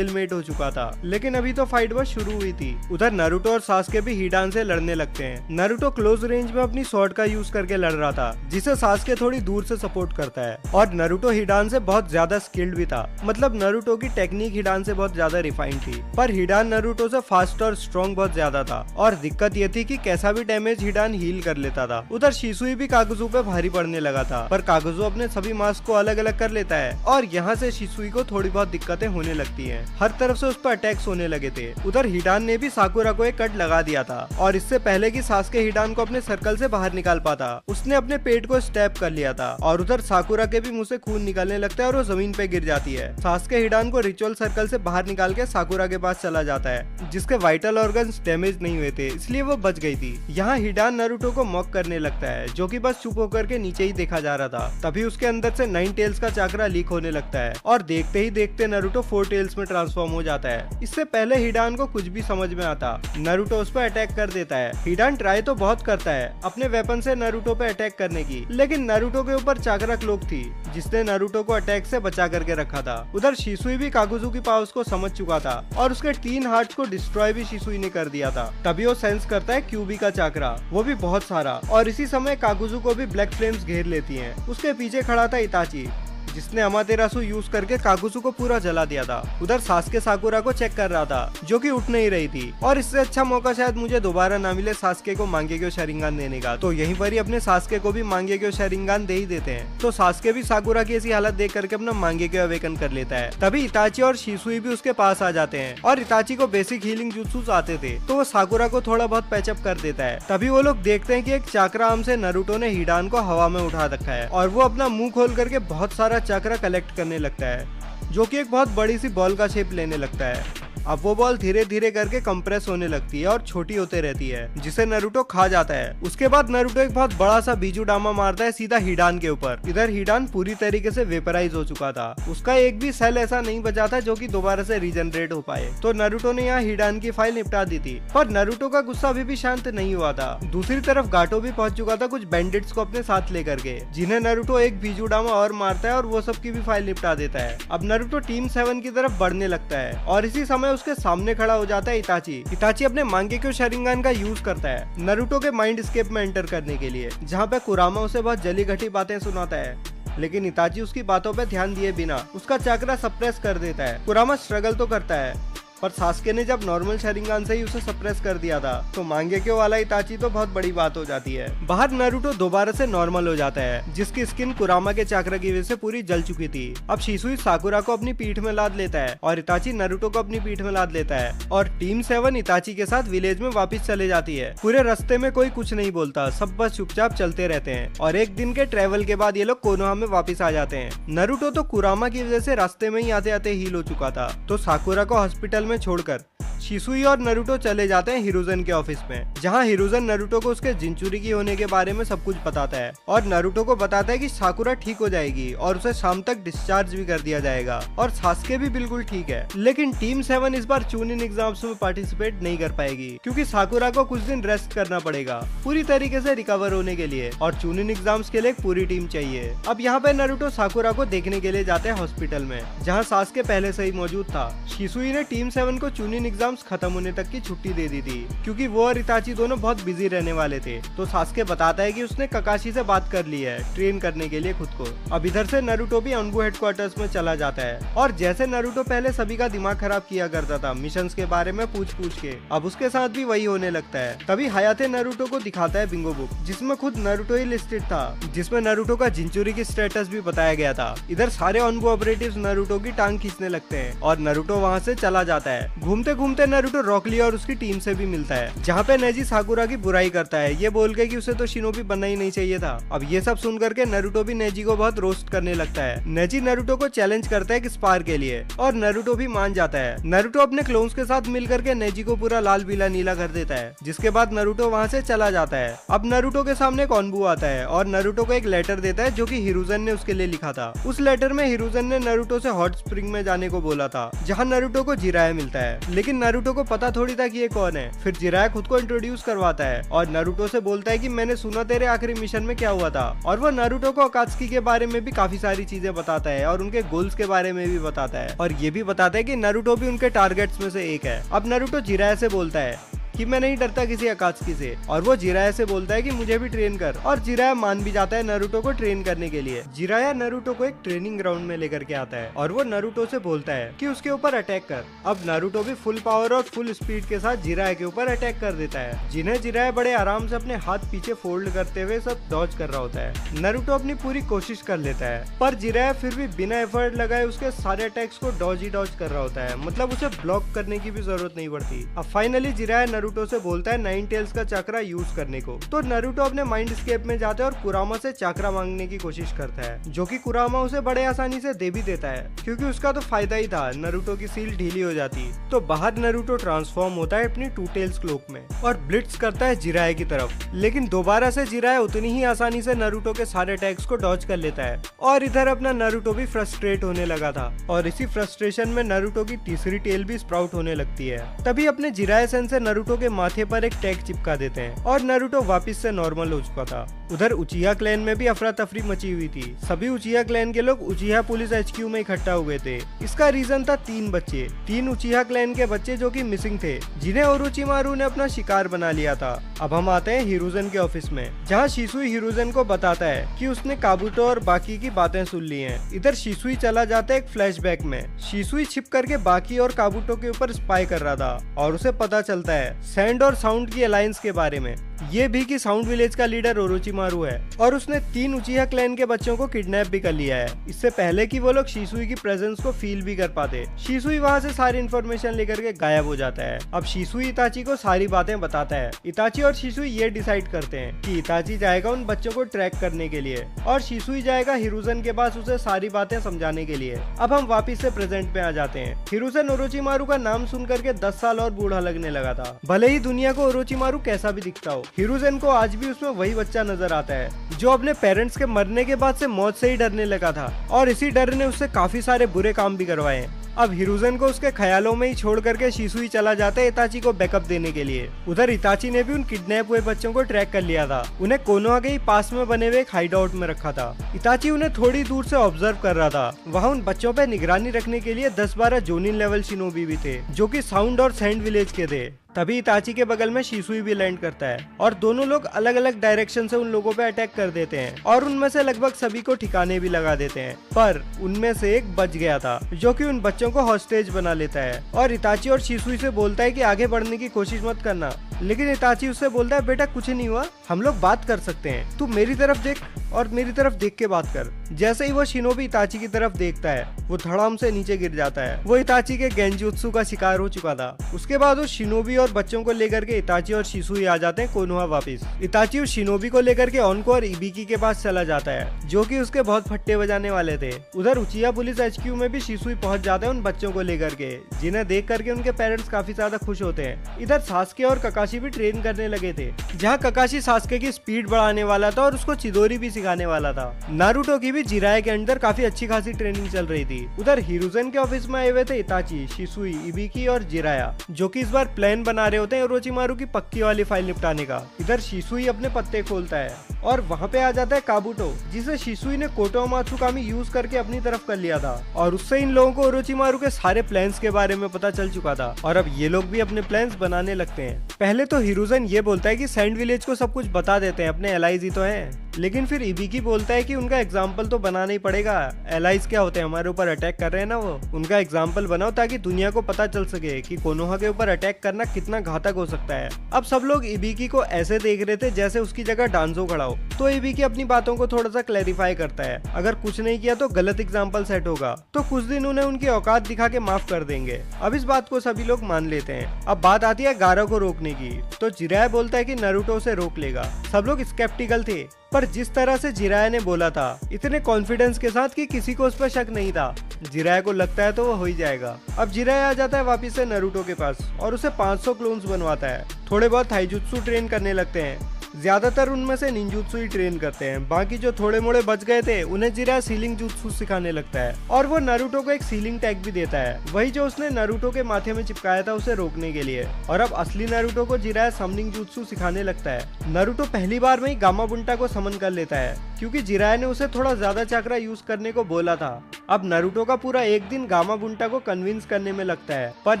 हो चुका था, लेकिन अभी तो फाइट बस शुरू हुई थी। उधर नारुतो और सास्के भी हिडान से लड़ने लगते हैं। नारुतो क्लोज रेंज में अपनी स्वॉर्ड का यूज करके लड़ रहा था जिसे सास्के थोड़ी दूर से सपोर्ट करता है और नारुतो हिडान से बहुत ज्यादा स्किल्ड भी था, मतलब नारुतो की टेक्निक हिडान से बहुत ज्यादा रिफाइंड थी, पर हिडान नारुतो से फास्ट और स्ट्रॉन्ग बहुत ज्यादा था और दिक्कत ये थी कि कैसा भी डैमेज हिडान हील कर लेता था। उधर शिसुई भी काकुजू पे भारी पड़ने लगा था, पर काकुजू अपने सभी मास्क को अलग अलग कर लेता है और यहाँ से शिसुई को थोड़ी बहुत दिक्कतें होने लगती हैं। हर तरफ से उस पर अटैक्स होने लगे थे। उधर हिडान ने भी साकुरा को एक कट लगा दिया था और इससे पहले कि सास्के हिडान को अपने सर्कल से बाहर निकाल पाता उसने अपने पेट को स्टैब कर लिया था और उधर साकुरा के भी मुंह से खून निकलने लगता है और वो जमीन पे गिर जाती है। सास्के हिडान को रिचुअल सर्कल से बाहर निकाल के साकुरा के पास चला जाता है जिसके वाइटल ऑर्गन्स डैमेज नहीं हुए थे, इसलिए वो बच गई थी। यहाँ हिडान नारुतो को मॉक करने लगता है जो कि बस चुप होकर के नीचे ही देखा जा रहा था। तभी उसके अंदर से 9 टेल्स का चाकरा लीक होने लगता है और देखते ही देखते नारुतो 4 टेल्स में ट्रांसफॉर्म हो जाता है। इससे पहले हिडान को कुछ भी समझ में आता नारुतो उस पर अटैक कर देता है। हिडान ट्राई तो बहुत करता है अपने वेपन से नारुतो पे अटैक करने की, लेकिन नारुतो के ऊपर चाकरा क्लोक थी जिसने नारुतो को अटैक से बचा करके रखा था। उधर शिसुई भी काकुजू की पावर्स को समझ चुका था और उसके 3 हार्ट्स को डिस्ट्रॉय भी शिसुई ने कर दिया था। तभी वो सेंस करता है क्यूबी का चाकरा, वो भी बहुत सारा, और इसी समय काकुजू को भी ब्लैक फ्लेम्स घेर लेती हैं। उसके पीछे खड़ा था इताची जिसने अमातेरासु यूज करके काकुसु को पूरा जला दिया था। उधर सास्के साकुरा को चेक कर रहा था जो कि उठ नहीं रही थी, और इससे अच्छा मौका शायद मुझे दोबारा ना मिले सास्के को मांगेक्यो शारिंगान देने का, तो यहीं पर ही अपने सास्के को भी मांगेक्यो शारिंगान दे ही देते हैं। तो सास्के भी साकुरा की ऐसी हालत देख करके अपना मांगेक्यो अवेकन कर लेता है। तभी इताची और शिसुई भी उसके पास आ जाते हैं, और इताची को बेसिक हीलिंग जुत्सुस आते थे, तो वो साकुरा को थोड़ा बहुत पैचअप कर देता है। तभी वो लोग देखते हैं कि एक चाक्रा आर्म से नारुतो ने हिडान को हवा में उठा रखा है, और वो अपना मुंह खोल करके बहुत सारा चाक्रा कलेक्ट करने लगता है, जो कि एक बहुत बड़ी सी बॉल का शेप लेने लगता है। अब वो बॉल धीरे धीरे करके कंप्रेस होने लगती है और छोटी होते रहती है, जिसे नारुतो खा जाता है। उसके बाद नारुतो एक बहुत बड़ा सा बीजू डामा मारता है सीधा हिडान के ऊपर। इधर हिडान पूरी तरीके से वेपराइज हो चुका था, उसका एक भी सेल ऐसा नहीं बचा था जो कि दोबारा से रीजनरेट हो पाए। तो नारुतो ने यहाँ हिडान की फाइल निपटा दी थी, पर नारुतो का गुस्सा अभी भी शांत नहीं हुआ था। दूसरी तरफ गाटो भी पहुंच चुका था कुछ बैंडिट्स को अपने साथ लेकर के, जिन्हें नारुतो एक बीजू डामा और मारता है और वो सबकी भी फाइल निपटा देता है। अब नारुतो टीम 7 की तरफ बढ़ने लगता है, और इसी समय उसके सामने खड़ा हो जाता है इताची। इताची अपने मांगेक्यो शारिंगान का यूज करता है नारुतो के माइंड स्केप में एंटर करने के लिए, जहाँ पे कुरामा उसे बहुत जली घटी बातें सुनाता है, लेकिन इताची उसकी बातों पे ध्यान दिए बिना उसका चाक्रा सप्रेस कर देता है। कुरामा स्ट्रगल तो करता है, पर सास्के ने जब नॉर्मल शारिंगान से ही उसे सप्रेस कर दिया था, तो मांगेक्यो वाला इताची तो बहुत बड़ी बात हो जाती है। बाहर नारुतो दोबारा से नॉर्मल हो जाता है, जिसकी स्किन कुरामा के चाक्रा की वजह से पूरी जल चुकी थी। अब शिसुई साकुरा को अपनी पीठ में लाद लेता है, और इताची नारुतो को अपनी पीठ में लाद लेता है, और टीम 7 इताची के साथ विलेज में वापस चले जाती है। पूरे रास्ते में कोई कुछ नहीं बोलता, सब बस चुपचाप चलते रहते हैं, और एक दिन के ट्रेवल के बाद ये लोग कोनोहा में वापस आ जाते हैं। नारुतो तो कुरामा की वजह से रास्ते में ही आते आते हील हो चुका था, तो साकुरा को हॉस्पिटल में छोड़कर शिसुई और नारुतो चले जाते हैं हिरुज़न के ऑफिस में, जहां हिरुज़न नारुतो को उसके जिंचुरी की होने के बारे में सब कुछ बताता है, और नारुतो को बताता है कि साकुरा ठीक हो जाएगी और उसे शाम तक डिस्चार्ज भी कर दिया जाएगा, और सास्के भी बिल्कुल ठीक है। लेकिन टीम 7 इस बार चूनिन एग्जाम्स में पार्टिसिपेट नहीं कर पाएगी, क्योंकि साकुरा को कुछ दिन रेस्ट करना पड़ेगा पूरी तरीके से रिकवर होने के लिए, और चूनिन एग्जाम्स के लिए एक पूरी टीम चाहिए। अब यहाँ पे नारुतो साकुरा को देखने के लिए जाते हैं हॉस्पिटल में, जहाँ सास्के पहले से ही मौजूद था। शिसुई ने टीम 7 को चूनिन एग्जाम्स खत्म होने तक की छुट्टी दे दी थी, क्योंकि वो और इताची दोनों बहुत बिजी रहने वाले थे। तो सास्के बताता है कि उसने ककाशी से बात कर ली है ट्रेन करने के लिए खुद को। अब इधर से नारुतो भी अनबू हेडक्वार्टर्स में चला जाता है, और जैसे नारुतो पहले सभी का दिमाग खराब किया करता था मिशंस के बारे में पूछ के, अब उसके साथ भी वही होने लगता है। तभी हायाते नारुतो को दिखाता है बिंगो बुक, जिसमें खुद नारुतो ही लिस्टेड था, जिसमें नारुतो का जिंचुरी की स्टेटस भी बताया गया था। इधर सारे अनबू ऑपरेटिव्स नारुतो की टांग खींचने लगते हैं, और नारुतो वहाँ से चला जाता है। घूमते घूमते नारुतो रॉकली और उसकी टीम से भी मिलता है, जहाँ पे नेजी साकुरा की बुराई करता है, ये बोल के कि उसे तो शिनोबी बनना ही नहीं चाहिए था। अब ये सब सुन करके नारुतो भी नेजी को बहुत रोस्ट करने लगता है। नेजी नारुतो को चैलेंज करता है कि स्पार के लिए, और नारुतो भी मान जाता है। नारुतो अपने क्लोन्स के साथ मिल करके नेजी को पूरा लाल पीला नीला कर देता है, जिसके बाद नारुतो वहाँ से चला जाता है। अब नारुतो के सामने एक ऑनबू आता है, और नारुतो को एक लेटर देता है जो कि हिरुज़न ने उसके लिए लिखा था। उस लेटर में हिरुज़न ने नारुतो से हॉट स्प्रिंग में जाने को बोला था, जहाँ नारुतो को जिराया मिलता है, लेकिन नारुतो को पता थोड़ी था कि ये कौन है। फिर जिराया खुद को इंट्रोड्यूस करवाता है, और नारुतो से बोलता है कि मैंने सुना तेरे आखिरी मिशन में क्या हुआ था, और वो नारुतो को अकात्सुकी के बारे में भी काफी सारी चीजें बताता है, और उनके गोल्स के बारे में भी बताता है, और ये भी बताता है कि नारुतो भी उनके टारगेट्स में से एक है। अब नारुतो जिराया से बोलता है कि मैं नहीं डरता किसी अकात्सुकी से, और वो जिराया से बोलता है कि मुझे भी ट्रेन कर, और जिराया मान भी जाता है नारुतो को ट्रेन करने के लिए। जिराया नारुतो को एक ट्रेनिंग ग्राउंड में लेकर के आता है, और वो नारुतो से बोलता है कि उसके ऊपर अटैक कर। अब नारुतो भी फुल पावर और फुल स्पीड के साथ जिराया के ऊपर अटैक कर देता है, जिन्हें जिराया बड़े आराम से अपने हाथ पीछे फोल्ड करते हुए सब डॉज कर रहा होता है। नारुतो अपनी पूरी कोशिश कर लेता है, पर जिराया फिर भी बिना एफर्ट लगाए उसके सारे अटैक्स को डॉज ही डॉज कर रहा होता है, मतलब उसे ब्लॉक करने की भी जरूरत नहीं पड़ती। अब फाइनली जिराया नारुतो से बोलता है नाइन टेल्स का चक्रा यूज करने को, तो नारुतो अपने माइंड स्केप में जाता है और कुरामा से चक्रा मांगने की कोशिश करता है, जो कि कुरामा उसे बड़े आसानी से दे भी देता है, क्योंकि उसका तो फायदा ही था, नारुतो की सील ढीली हो जाती। तो बाहर नारुतो ट्रांसफॉर्म होता है अपनी टू टेल्स क्लोक में और ब्लिट्स करता है जिराया की तरफ, लेकिन दोबारा से जिराया उतनी ही आसानी से नारुतो के सारे अटैक्स को डॉज कर लेता है। और इधर अपना नारुतो भी फ्रस्ट्रेट होने लगा था, और इसी फ्रस्ट्रेशन में नारुतो की तीसरी टेल भी स्प्राउट होने लगती है। तभी अपने जिराया सेंसे नारुतो के माथे पर एक टैग चिपका देते हैं, और नारुतो वापस से नॉर्मल हो चुका था। उधर उचिहा क्लैन में भी अफरा तफरी मची हुई थी। सभी उचिहा क्लैन के लोग उचिहा पुलिस HQ में इकट्ठा हुए थे। इसका रीजन था 3 बच्चे, 3 उचिहा क्लैन के बच्चे जो कि मिसिंग थे, जिन्हें ओरोचिमारू ने अपना शिकार बना लिया था। अब हम आते हैं हिरुज़न के ऑफिस में, जहाँ शिसुई हिरुज़न को बताता है कि उसने काबूटो और बाकी की बातें सुन ली हैं। इधर शिसुई चला जाता है एक फ्लैशबैक में। शिसुई छिप करके बाकी और काबूटो के ऊपर स्पाई कर रहा था और उसे पता चलता है सैंड और साउंड की अलायंस के बारे में, ये भी कि साउंड विलेज का लीडर ओरोचिमारू है और उसने 3 उचिहा क्लैन के बच्चों को किडनैप भी कर लिया है, इससे पहले कि वो लोग शिसुई की प्रेजेंस को फील भी कर पाते। शिसुई वहाँ से सारी इन्फॉर्मेशन लेकर के गायब हो जाता है। अब शिसुई इताची को सारी बातें बताता है। इताची और शिसुई ये डिसाइड करते हैं कि इताची जाएगा उन बच्चों को ट्रैक करने के लिए और शिसुई जाएगा हिरुज़न के पास उसे सारी बातें समझाने के लिए। अब हम वापिस से प्रेजेंट में आ जाते हैं। हिरुज़न ओरोचिमारू का नाम सुन करके 10 साल और बूढ़ा लगने लगा था, भले ही दुनिया को ओरोचिमारू कैसा भी दिखता हो। हिरुज़न को आज भी उसमें वही बच्चा नजर आता है जो अपने पेरेंट्स के मरने के बाद से मौत से ही डरने लगा था और इसी डर ने उससे काफी सारे बुरे काम भी करवाए। अब हिरुज़न को उसके ख्यालों में ही छोड़ करके शिसुई चला जाता है इताची को बैकअप देने के लिए। उधर इताची ने भी उन किडनैप हुए बच्चों को ट्रैक कर लिया था, उन्हें कोनोहा के ही पास में बने हुए एक हाइड आउट में रखा था। इताची उन्हें थोड़ी दूर से ऑब्जर्व कर रहा था। वहाँ उन बच्चों पे निगरानी रखने के लिए 10-12 जोनिन लेवल शिनोबी भी थे जो कि साउंड और सैंड विलेज के थे। तभी इताची के बगल में शिसुई भी लैंड करता है और दोनों लोग अलग अलग डायरेक्शन से उन लोगों पे अटैक कर देते हैं और उनमें से लगभग सभी को ठिकाने भी लगा देते हैं, पर उनमें से एक बच गया था जो कि उन बच्चों को हॉस्टेज बना लेता है और इताची और शिसुई से बोलता है कि आगे बढ़ने की कोशिश मत करना। लेकिन इताची उससे बोलता है बेटा कुछ नहीं हुआ, हम लोग बात कर सकते हैं, तू मेरी तरफ देख और मेरी तरफ देख के बात कर। जैसे ही वो शिनोबी इताची की तरफ देखता है वो धड़ाम से नीचे गिर जाता है। वो इताची के गेंजुत्सु का शिकार हो चुका था। उसके बाद वो शिनोबी और बच्चों को लेकर के इताची और शिसुई आ जाते हैं कोनोहा वापस। इताची उस शिनोबी को लेकर के ऑनको और इबिकी के पास चला जाता है जो कि उसके बहुत फट्टे बजाने वाले थे। उधर उचिहा पुलिस HQ में भी शिसुई पहुंच जाता है उन बच्चों को लेकर के, जिन्हें देख करके उनके पेरेंट्स काफी ज्यादा खुश होते हैं। इधर सास्के और ककाशी भी ट्रेन करने लगे थे, जहाँ ककाशी सास्के की स्पीड बढ़ाने वाला था और उसको चिदोरी भी सिखाने वाला था। नारुतो की भी जिराया के अंदर काफी अच्छी खासी ट्रेनिंग चल रही थी। उधर हिरुज़न के ऑफिस में आए हुए थे इताची, शिसुई, इबिकी और जिराया, जो कि इस बार प्लान बना रहे होते हैं ओरोचिमारू की पक्की वाली फाइल निपटाने का। इधर शिसुई अपने पत्ते खोलता है और वहाँ पे आ जाता है काबूटो, जिसे शिसुई ने कोटो मात्सुकामी यूज करके अपनी तरफ कर लिया था और उससे इन लोगों को ओरोचिमारू के सारे प्लान्स के बारे में पता चल चुका था और अब ये लोग भी अपने प्लान्स बनाने लगते हैं। पहले तो हिरुज़न ये बोलता है कि सैंड विलेज को सब कुछ बता देते हैं, अपने एलाइज ही तो हैं। लेकिन फिर इबिकी बोलता है कि उनका एग्जाम्पल तो बनाना ही पड़ेगा, एलाइज क्या होते हैं, हमारे ऊपर अटैक कर रहे हैं ना, वो उनका एग्जाम्पल बनाओ ताकि दुनिया को पता चल सके कि कोनोहा के ऊपर अटैक करना कितना घातक हो सकता है। अब सब लोग इबिकी को ऐसे देख रहे थे जैसे उसकी जगह डांजो खड़ा हो, तो इबिकी अपनी बातों को थोड़ा सा क्लैरिफाई करता है, अगर कुछ नहीं किया तो गलत एग्जाम्पल सेट होगा, तो कुछ दिन उन्हें उनकी औकात दिखा के माफ कर देंगे। अब इस बात को सभी लोग मान लेते हैं। अब बात आती है गारा को रोकने की, तो जिराया बोलता है कि नारुतो उसे रोक लेगा। सब लोग स्केप्टिकल थे, पर जिस तरह से जिराया ने बोला था इतने कॉन्फिडेंस के साथ कि किसी को उस पर शक नहीं था, जिराया को लगता है तो वो हो ही जाएगा। अब जिराया आ जाता है वापिस से नारुतो के पास और उसे 500 क्लोन्स बनवाता है। थोड़े बहुत थाईजुत्सु ट्रेन करने लगते हैं, ज्यादातर उनमें से निंजुत्सु ही ट्रेन करते हैं, बाकी जो थोड़े मोड़े बच गए थे उन्हें जिराया सीलिंग जुत्सु सिखाने लगता है और वो नारुतो को एक सीलिंग टैग भी देता है, वही जो उसने नारुतो के माथे में चिपकाया था उसे रोकने के लिए। और अब असली नारुतो को जिराया समनिंग जुत्सु सिखाने लगता है। नारुतो पहली बार में ही गामा बुंटा को समन कर लेता है क्योंकि जिराया ने उसे थोड़ा ज्यादा चक्रा यूज करने को बोला था। अब नारुतो का पूरा एक दिन गामा बुंटा को कन्विंस करने में लगता है, पर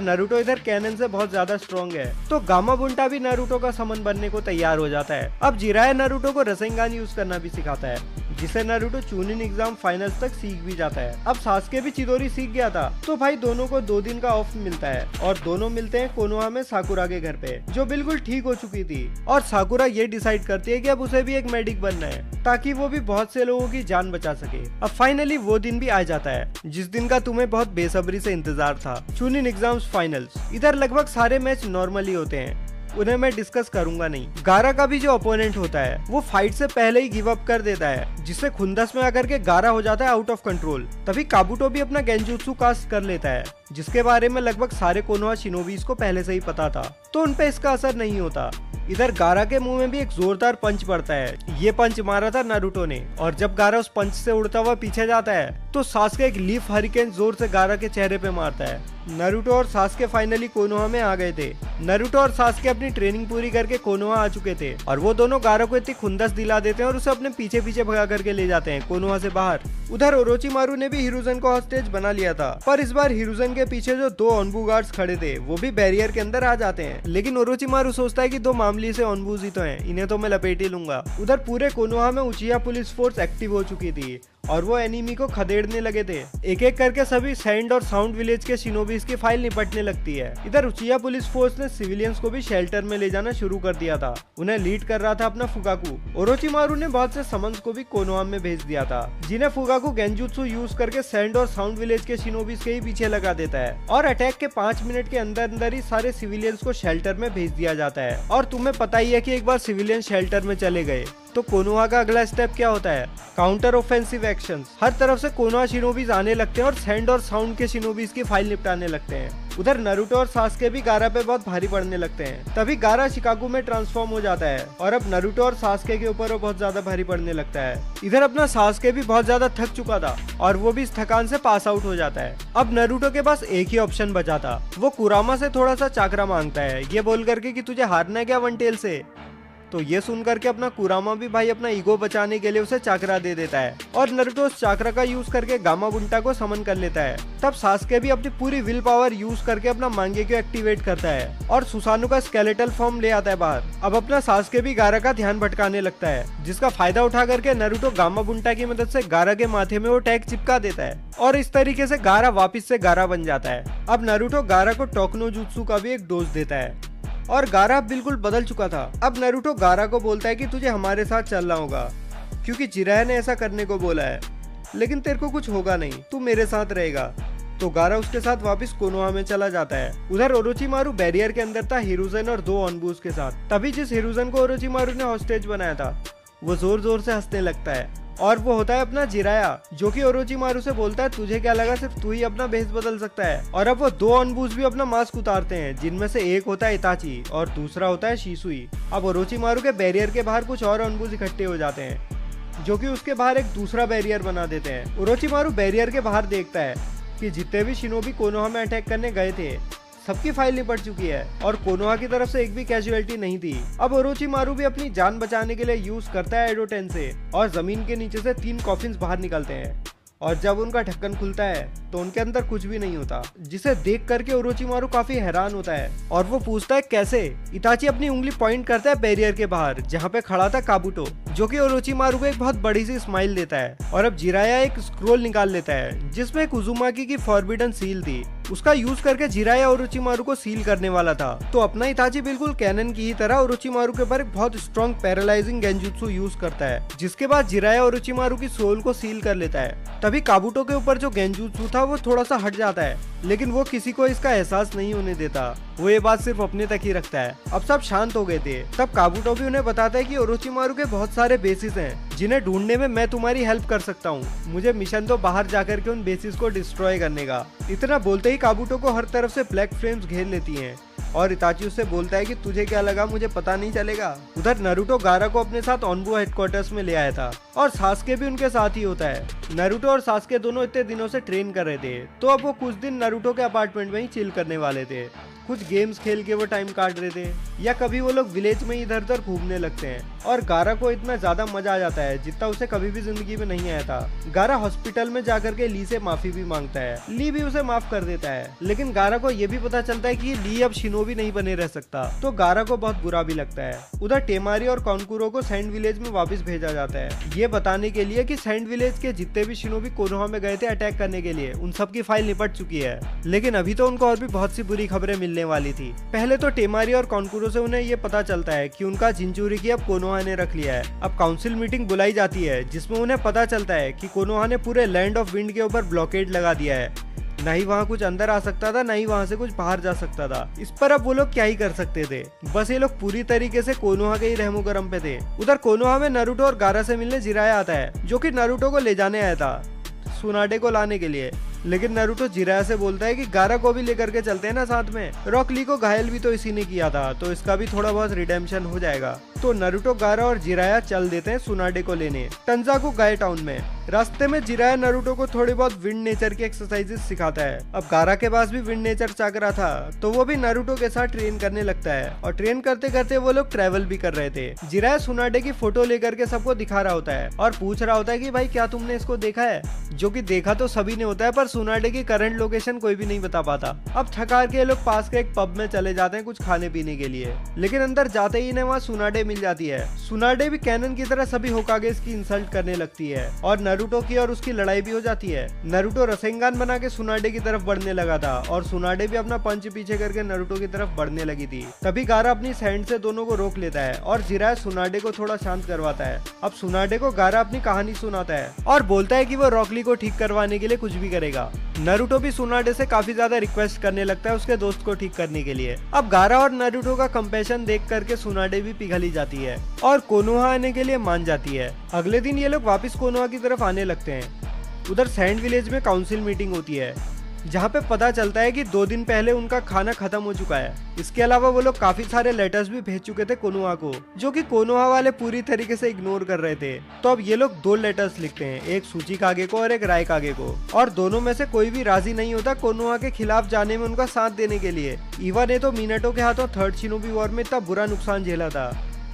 नारुतो इधर कैनन से बहुत ज्यादा स्ट्रॉन्ग है, तो गामा बुंटा भी नारुतो का समन बनने को तैयार हो जाता है। अब जिराया नारुतो को रसेंगान यूज करना भी सिखाता है, जिसे नारुतो चूनिन एग्जाम फाइनल्स तक सीख भी जाता है। अब सास्के भी चिदोरी सीख गया था, तो भाई दोनों को 2 दिन का ऑफ मिलता है और दोनों मिलते हैं कोनोहा में साकुरा के घर पे, जो बिल्कुल ठीक हो चुकी थी। और साकुरा ये डिसाइड करती है कि अब उसे भी एक मेडिक बनना है ताकि वो भी बहुत से लोगों की जान बचा सके। अब फाइनली वो दिन भी आ जाता है जिस दिन का तुम्हें बहुत बेसब्री से इंतजार था, चूनिन एग्जाम्स फाइनल्स। इधर लगभग सारे मैच नॉर्मली होते हैं, उन्हें मैं डिस्कस करूंगा नहीं। गारा का भी जो ओपोनेंट होता है वो फाइट से पहले ही गिव अप कर देता है, जिससे खुंदस में आकर के गारा हो जाता है आउट ऑफ कंट्रोल। तभी काबूटो भी अपना गेंजुत्सु कास्ट कर लेता है, जिसके बारे में लगभग सारे कोनोहा शिनोबीज को पहले से ही पता था, तो उनपे इसका असर नहीं होता। इधर गारा के मुंह में भी एक जोरदार पंच पड़ता है, ये पंच मारा था नारुतो ने, और जब गारा उस पंच से उड़ता हुआ पीछे जाता है तो सास्के एक लीफ हरिकेन जोर से गारा के चेहरे पे मारता है। नारुतो और सास्के फाइनली कोनोहा में आ गए थे। नारुतो और सास्के अपनी ट्रेनिंग पूरी करके कोनोहा आ चुके थे और वो दोनों गारा को इतनी खुंदस दिला देते हैं और उसे अपने पीछे पीछे भगा करके ले जाते हैं कोनोहा से बाहर। उधर ओरोचिमारू ने भी हिरुzen को हॉस्टेज बना लिया था, पर इस बार हिरुzen के पीछे जो 2 ओनबू गार्ड्स खड़े थे वो भी बैरियर के अंदर आ जाते हैं। लेकिन ओरोचिमारू सोचता है कि 2 मामूली से ओनबूज ही तो हैं, इन्हें तो मैं लपेट ही लूंगा। उधर पूरे कोनोहा में उचिहा पुलिस फोर्स एक्टिव हो चुकी थी और वो एनिमी को खदेड़ने लगे थे। एक एक करके सभी सैंड और साउंड विलेज के शिनोबीज की फाइल निपटने लगती है। इधर उचिहा पुलिस फोर्स ने सिविलियंस को भी शेल्टर में ले जाना शुरू कर दिया था। उन्हें लीड कर रहा था अपना फुकाकू। ओरोचिमारू ने बहुत से समन्स को भी कोनोहा में भेज दिया था, जिन्हें फुकाकू गेंजुत्सु यूज करके सैंड और साउंड विलेज के शिनोबीज के ही पीछे लगा देता है और अटैक के 5 मिनट के अंदर अंदर ही सारे सिविलियंस को शेल्टर में भेज दिया जाता है। और तुम्हें पता ही है कि एक बार सिविलियन शेल्टर में चले गए तो कोनोहा का अगला स्टेप क्या होता है? Counter offensive actions. हर तरफ से कोनोहा शिनोबीज आने लगते हैं और सैंड और साउंड के शिनोबीज की फाइल निपटाने लगते हैं। उधर नारुतो और सास्के भी गारा पे बहुत भारी पड़ने लगते हैं। तभी गारा शिकागो में ट्रांसफॉर्म हो जाता है और अब नारुतो और सास्के के ऊपर वो बहुत ज्यादा भारी पड़ने लगता है। इधर अपना सास्के भी बहुत ज्यादा थक चुका था और वो भी इस थकान से पास आउट हो जाता है। अब नारुतो के पास एक ही ऑप्शन बचा था, वो कुरामा से थोड़ा सा चाकरा मांगता है, ये बोल करके कि तुझे हारना है क्या वन टेल से। तो ये सुन करके अपना कुरामा भी भाई अपना ईगो बचाने के लिए उसे चाकरा दे देता है और नारुतो उस चाकरा का यूज करके गामा बुंटा को समन कर लेता है। तब सास्के भी अपनी पूरी विल पावर यूज करके अपना मांगे को एक्टिवेट करता है और सुसानु का स्केलेटल फॉर्म ले आता है बाहर। अब अपना सास्के भी गारा का ध्यान भटकाने लगता है, जिसका फायदा उठा करके नारुतो गामा बुंटा की मदद से गारा के माथे में वो टैग चिपका देता है और इस तरीके से गारा वापिस से गारा बन जाता है। अब नारुतो गारा को टोकनो जुत्सु का भी एक डोज देता है और गारा बिल्कुल बदल चुका था। अब नारुतो गारा को बोलता है कि तुझे हमारे साथ चलना होगा क्योंकि जिराया ने ऐसा करने को बोला है, लेकिन तेरे को कुछ होगा नहीं, तू मेरे साथ रहेगा। तो गारा उसके साथ वापस कोनोहा में चला जाता है। उधर ओरोचिमारू बैरियर के अंदर था हिरुzen और 2 ओनबूज के साथ। तभी जिस हिरुzen को ओरोचिमारू ने हॉस्टेज बनाया था वो जोर जोर से हंसने लगता है और वो होता है अपना जिराया, जो कि ओरोचिमारू से बोलता है तुझे क्या लगा सिर्फ तू ही अपना भेष बदल सकता है। और अब वो 2 ओनबूज भी अपना मास्क उतारते हैं, जिनमें से एक होता है इताची और दूसरा होता है शिसुई। अब ओरोचिमारू के बैरियर के बाहर कुछ और ओनबूज इकट्ठे हो जाते हैं, जो कि उसके बाहर एक दूसरा बैरियर बना देते हैं। ओरोचिमारू बैरियर के बाहर देखता है कि जितने भी शिनोबी कोनोहा में अटैक करने गए थे सबकी फाइल निपट चुकी है और कोनोहा की तरफ से एक भी कैजुअलिटी नहीं थी। अब ओरोचिमारू भी अपनी जान बचाने के लिए यूज करता है एडो टेंसे और जमीन के नीचे से 3 कॉफिन्स बाहर निकलते हैं और जब उनका ढक्कन खुलता है तो उनके अंदर कुछ भी नहीं होता, जिसे देख करके ओरोचिमारू काफी हैरान होता है और वो पूछता है कैसे। इताची अपनी उंगली पॉइंट करता है बैरियर के बाहर जहाँ पे खड़ा था काबुटो, जो कि ओरोचिमारू को एक बहुत बड़ी सी स्माइल देता है। और अब जिराया एक स्क्रोल निकाल लेता है जिसमें एक उजुमाकी की फॉरबिडन सील थी। उसका यूज करके जिराया ओरोचिमारू को सील करने वाला था। तो अपना इताची बिल्कुल कैनन की ही तरह ओरोचिमारू के ऊपर एक बहुत स्ट्रॉन्ग पैरालाइजिंग गेंजुत्सु यूज करता है, जिसके बाद जिराया ओरोचिमारू की सोल को सील कर लेता है। तभी काबुटो के ऊपर जो गेंजुत्सु था वो थोड़ा सा हट जाता है, लेकिन वो किसी को इसका एहसास नहीं होने देता, वो ये बात सिर्फ अपने तक ही रखता है। अब सब शांत हो गए थे। तब काबुटो भी उन्हें बताता है कि ओरोचिमारू के बहुत सारे बेसिस हैं जिन्हें ढूंढने में मैं तुम्हारी हेल्प कर सकता हूँ। मुझे मिशन तो बाहर जाकर के उन बेसिस को डिस्ट्रॉय करने का। इतना बोलते ही काबुटो को हर तरफ से ब्लैक फ्लेम्स घेर लेती हैं और इताची उससे बोलता है कि तुझे क्या लगा मुझे पता नहीं चलेगा। उधर नारुतो गारा को अपने साथ ओनबू हेडक्वार्टर्स में ले आया था और सास्के भी उनके साथ ही होता है। नारुतो और सास्के दोनों इतने दिनों से ट्रेन कर रहे थे, तो अब वो कुछ दिन नारुतो के अपार्टमेंट में ही चिल करने वाले थे। कुछ गेम्स खेल के वो टाइम काट रहे थे या कभी वो लोग विलेज में इधर उधर घूमने लगते हैं। और गारा को इतना ज्यादा मजा आ जाता है जितना उसे कभी भी जिंदगी में नहीं आया था। गारा हॉस्पिटल में जाकर के ली से माफी भी मांगता है, ली भी उसे माफ कर देता है। लेकिन गारा को ये भी पता चलता है कि ली अब शिनोबी नहीं बने रह सकता, तो गारा को बहुत बुरा भी लगता है। उधर टेमारी और कॉन्कुरो को सैंड विलेज में वापस भेजा जाता है, ये बताने के लिए कि सैंड विलेज के जितने भी शिनोबी कोनोहा में गए थे अटैक करने के लिए उन सब की फाइल निपट चुकी है। लेकिन अभी तो उनको और भी बहुत सी बुरी खबरें मिलने वाली थी। पहले तो टेमारी और कॉन्कुरो से उन्हें ये पता चलता है कि उनका जिंचुरिकी अब कोनोहा ने रख लिया है। अब काउंसिल मीटिंग बुलाई जाती है जिसमें उन्हें पता चलता है कि कोनोहा ने पूरे लैंड ऑफ विंड के ऊपर ब्लॉकेड लगा दिया है। न ही वहाँ कुछ अंदर आ सकता था, न ही वहाँ से कुछ बाहर जा सकता था। इस पर अब वो लोग क्या ही कर सकते थे, बस ये लोग पूरी तरीके से कोनोहा के ही रहमो गरम पे थे। उधर कोनोहा में नारुतो और गारा से मिलने जिराया आता है, जो कि नारुतो को ले जाने आया था सुनाडे को लाने के लिए। लेकिन नारुतो जिराया से बोलता है कि गारा को भी लेकर के चलते हैं ना साथ में, रॉक ली को घायल भी तो इसी ने किया था, तो इसका भी थोड़ा बहुत रिडेम्पशन हो जाएगा। तो नारुतो, गारा और जिराया चल देते हैं सुनाडे को लेने टंजाकू गाय टाउन में। रास्ते में जिराया नारुतो को थोड़ी बहुत विंड नेचर की एक्सरसाइजेस सिखाता है। अब गारा के पास भी विंड नेचर चाकरा था, तो वो भी नारुतो के साथ ट्रेन करने लगता है और ट्रेन करते करते वो लोग ट्रैवल भी कर रहे थे। जिराया सुनाडे की फोटो लेकर के सबको दिखा रहा होता है और पूछ रहा होता है कि भाई क्या तुमने इसको देखा है, जो कि देखा तो सभी ने होता है पर सुनाडे की करंट लोकेशन कोई भी नहीं बता पाता। अब थकार के लोग पास के एक पब में चले जाते हैं कुछ खाने पीने के लिए, लेकिन अंदर जाते ही इन्हें वहाँ सुनाडे मिल जाती है। सुनाडे भी कैनन की तरह सभी होकागेस की इंसल्ट करने लगती है और नारुतो की और उसकी लड़ाई भी हो जाती है। नारुतो रसेंगान बना के सुनाडे की तरफ बढ़ने लगा था और सुनाडे भी अपना पंच पीछे करके नारुतो की तरफ बढ़ने लगी थी। तभी गारा अपनी सैंड से दोनों को रोक लेता है और जिराया सुनाडे को थोड़ा शांत करवाता है। अब सुनाडे को गारा अपनी कहानी सुनाता है और बोलता है कि वो रॉक ली को ठीक करवाने के लिए कुछ भी करेगा। नारुतो भी सुनाडे से काफी ज्यादा रिक्वेस्ट करने लगता है उसके दोस्त को ठीक करने के लिए। अब गारा और नारुतो का कंपैशन देख करके सुनाडे भी पिघली जाती है और कोनोहा आने के लिए मान जाती है। अगले दिन ये लोग वापस कोनोहा की तरफ आने लगते हैं। उधर सैंड विलेज में काउंसिल मीटिंग होती है, जहाँ पे पता चलता है कि 2 दिन पहले उनका खाना खत्म हो चुका है। इसके अलावा वो लोग काफी सारे लेटर्स भी भेज चुके थे कोनोहा को, जो कि कोनोहा वाले पूरी तरीके से इग्नोर कर रहे थे। तो अब ये लोग 2 लेटर्स लिखते हैं, एक सूचिकागे को और एक रायकागे को, और दोनों में से कोई भी राजी नहीं होता कोनोहा के खिलाफ जाने में उनका साथ देने के लिए। इवा ने तो मिनाटो के हाथों 3rd शिनोबी वॉर में इतना बुरा नुकसान झेला था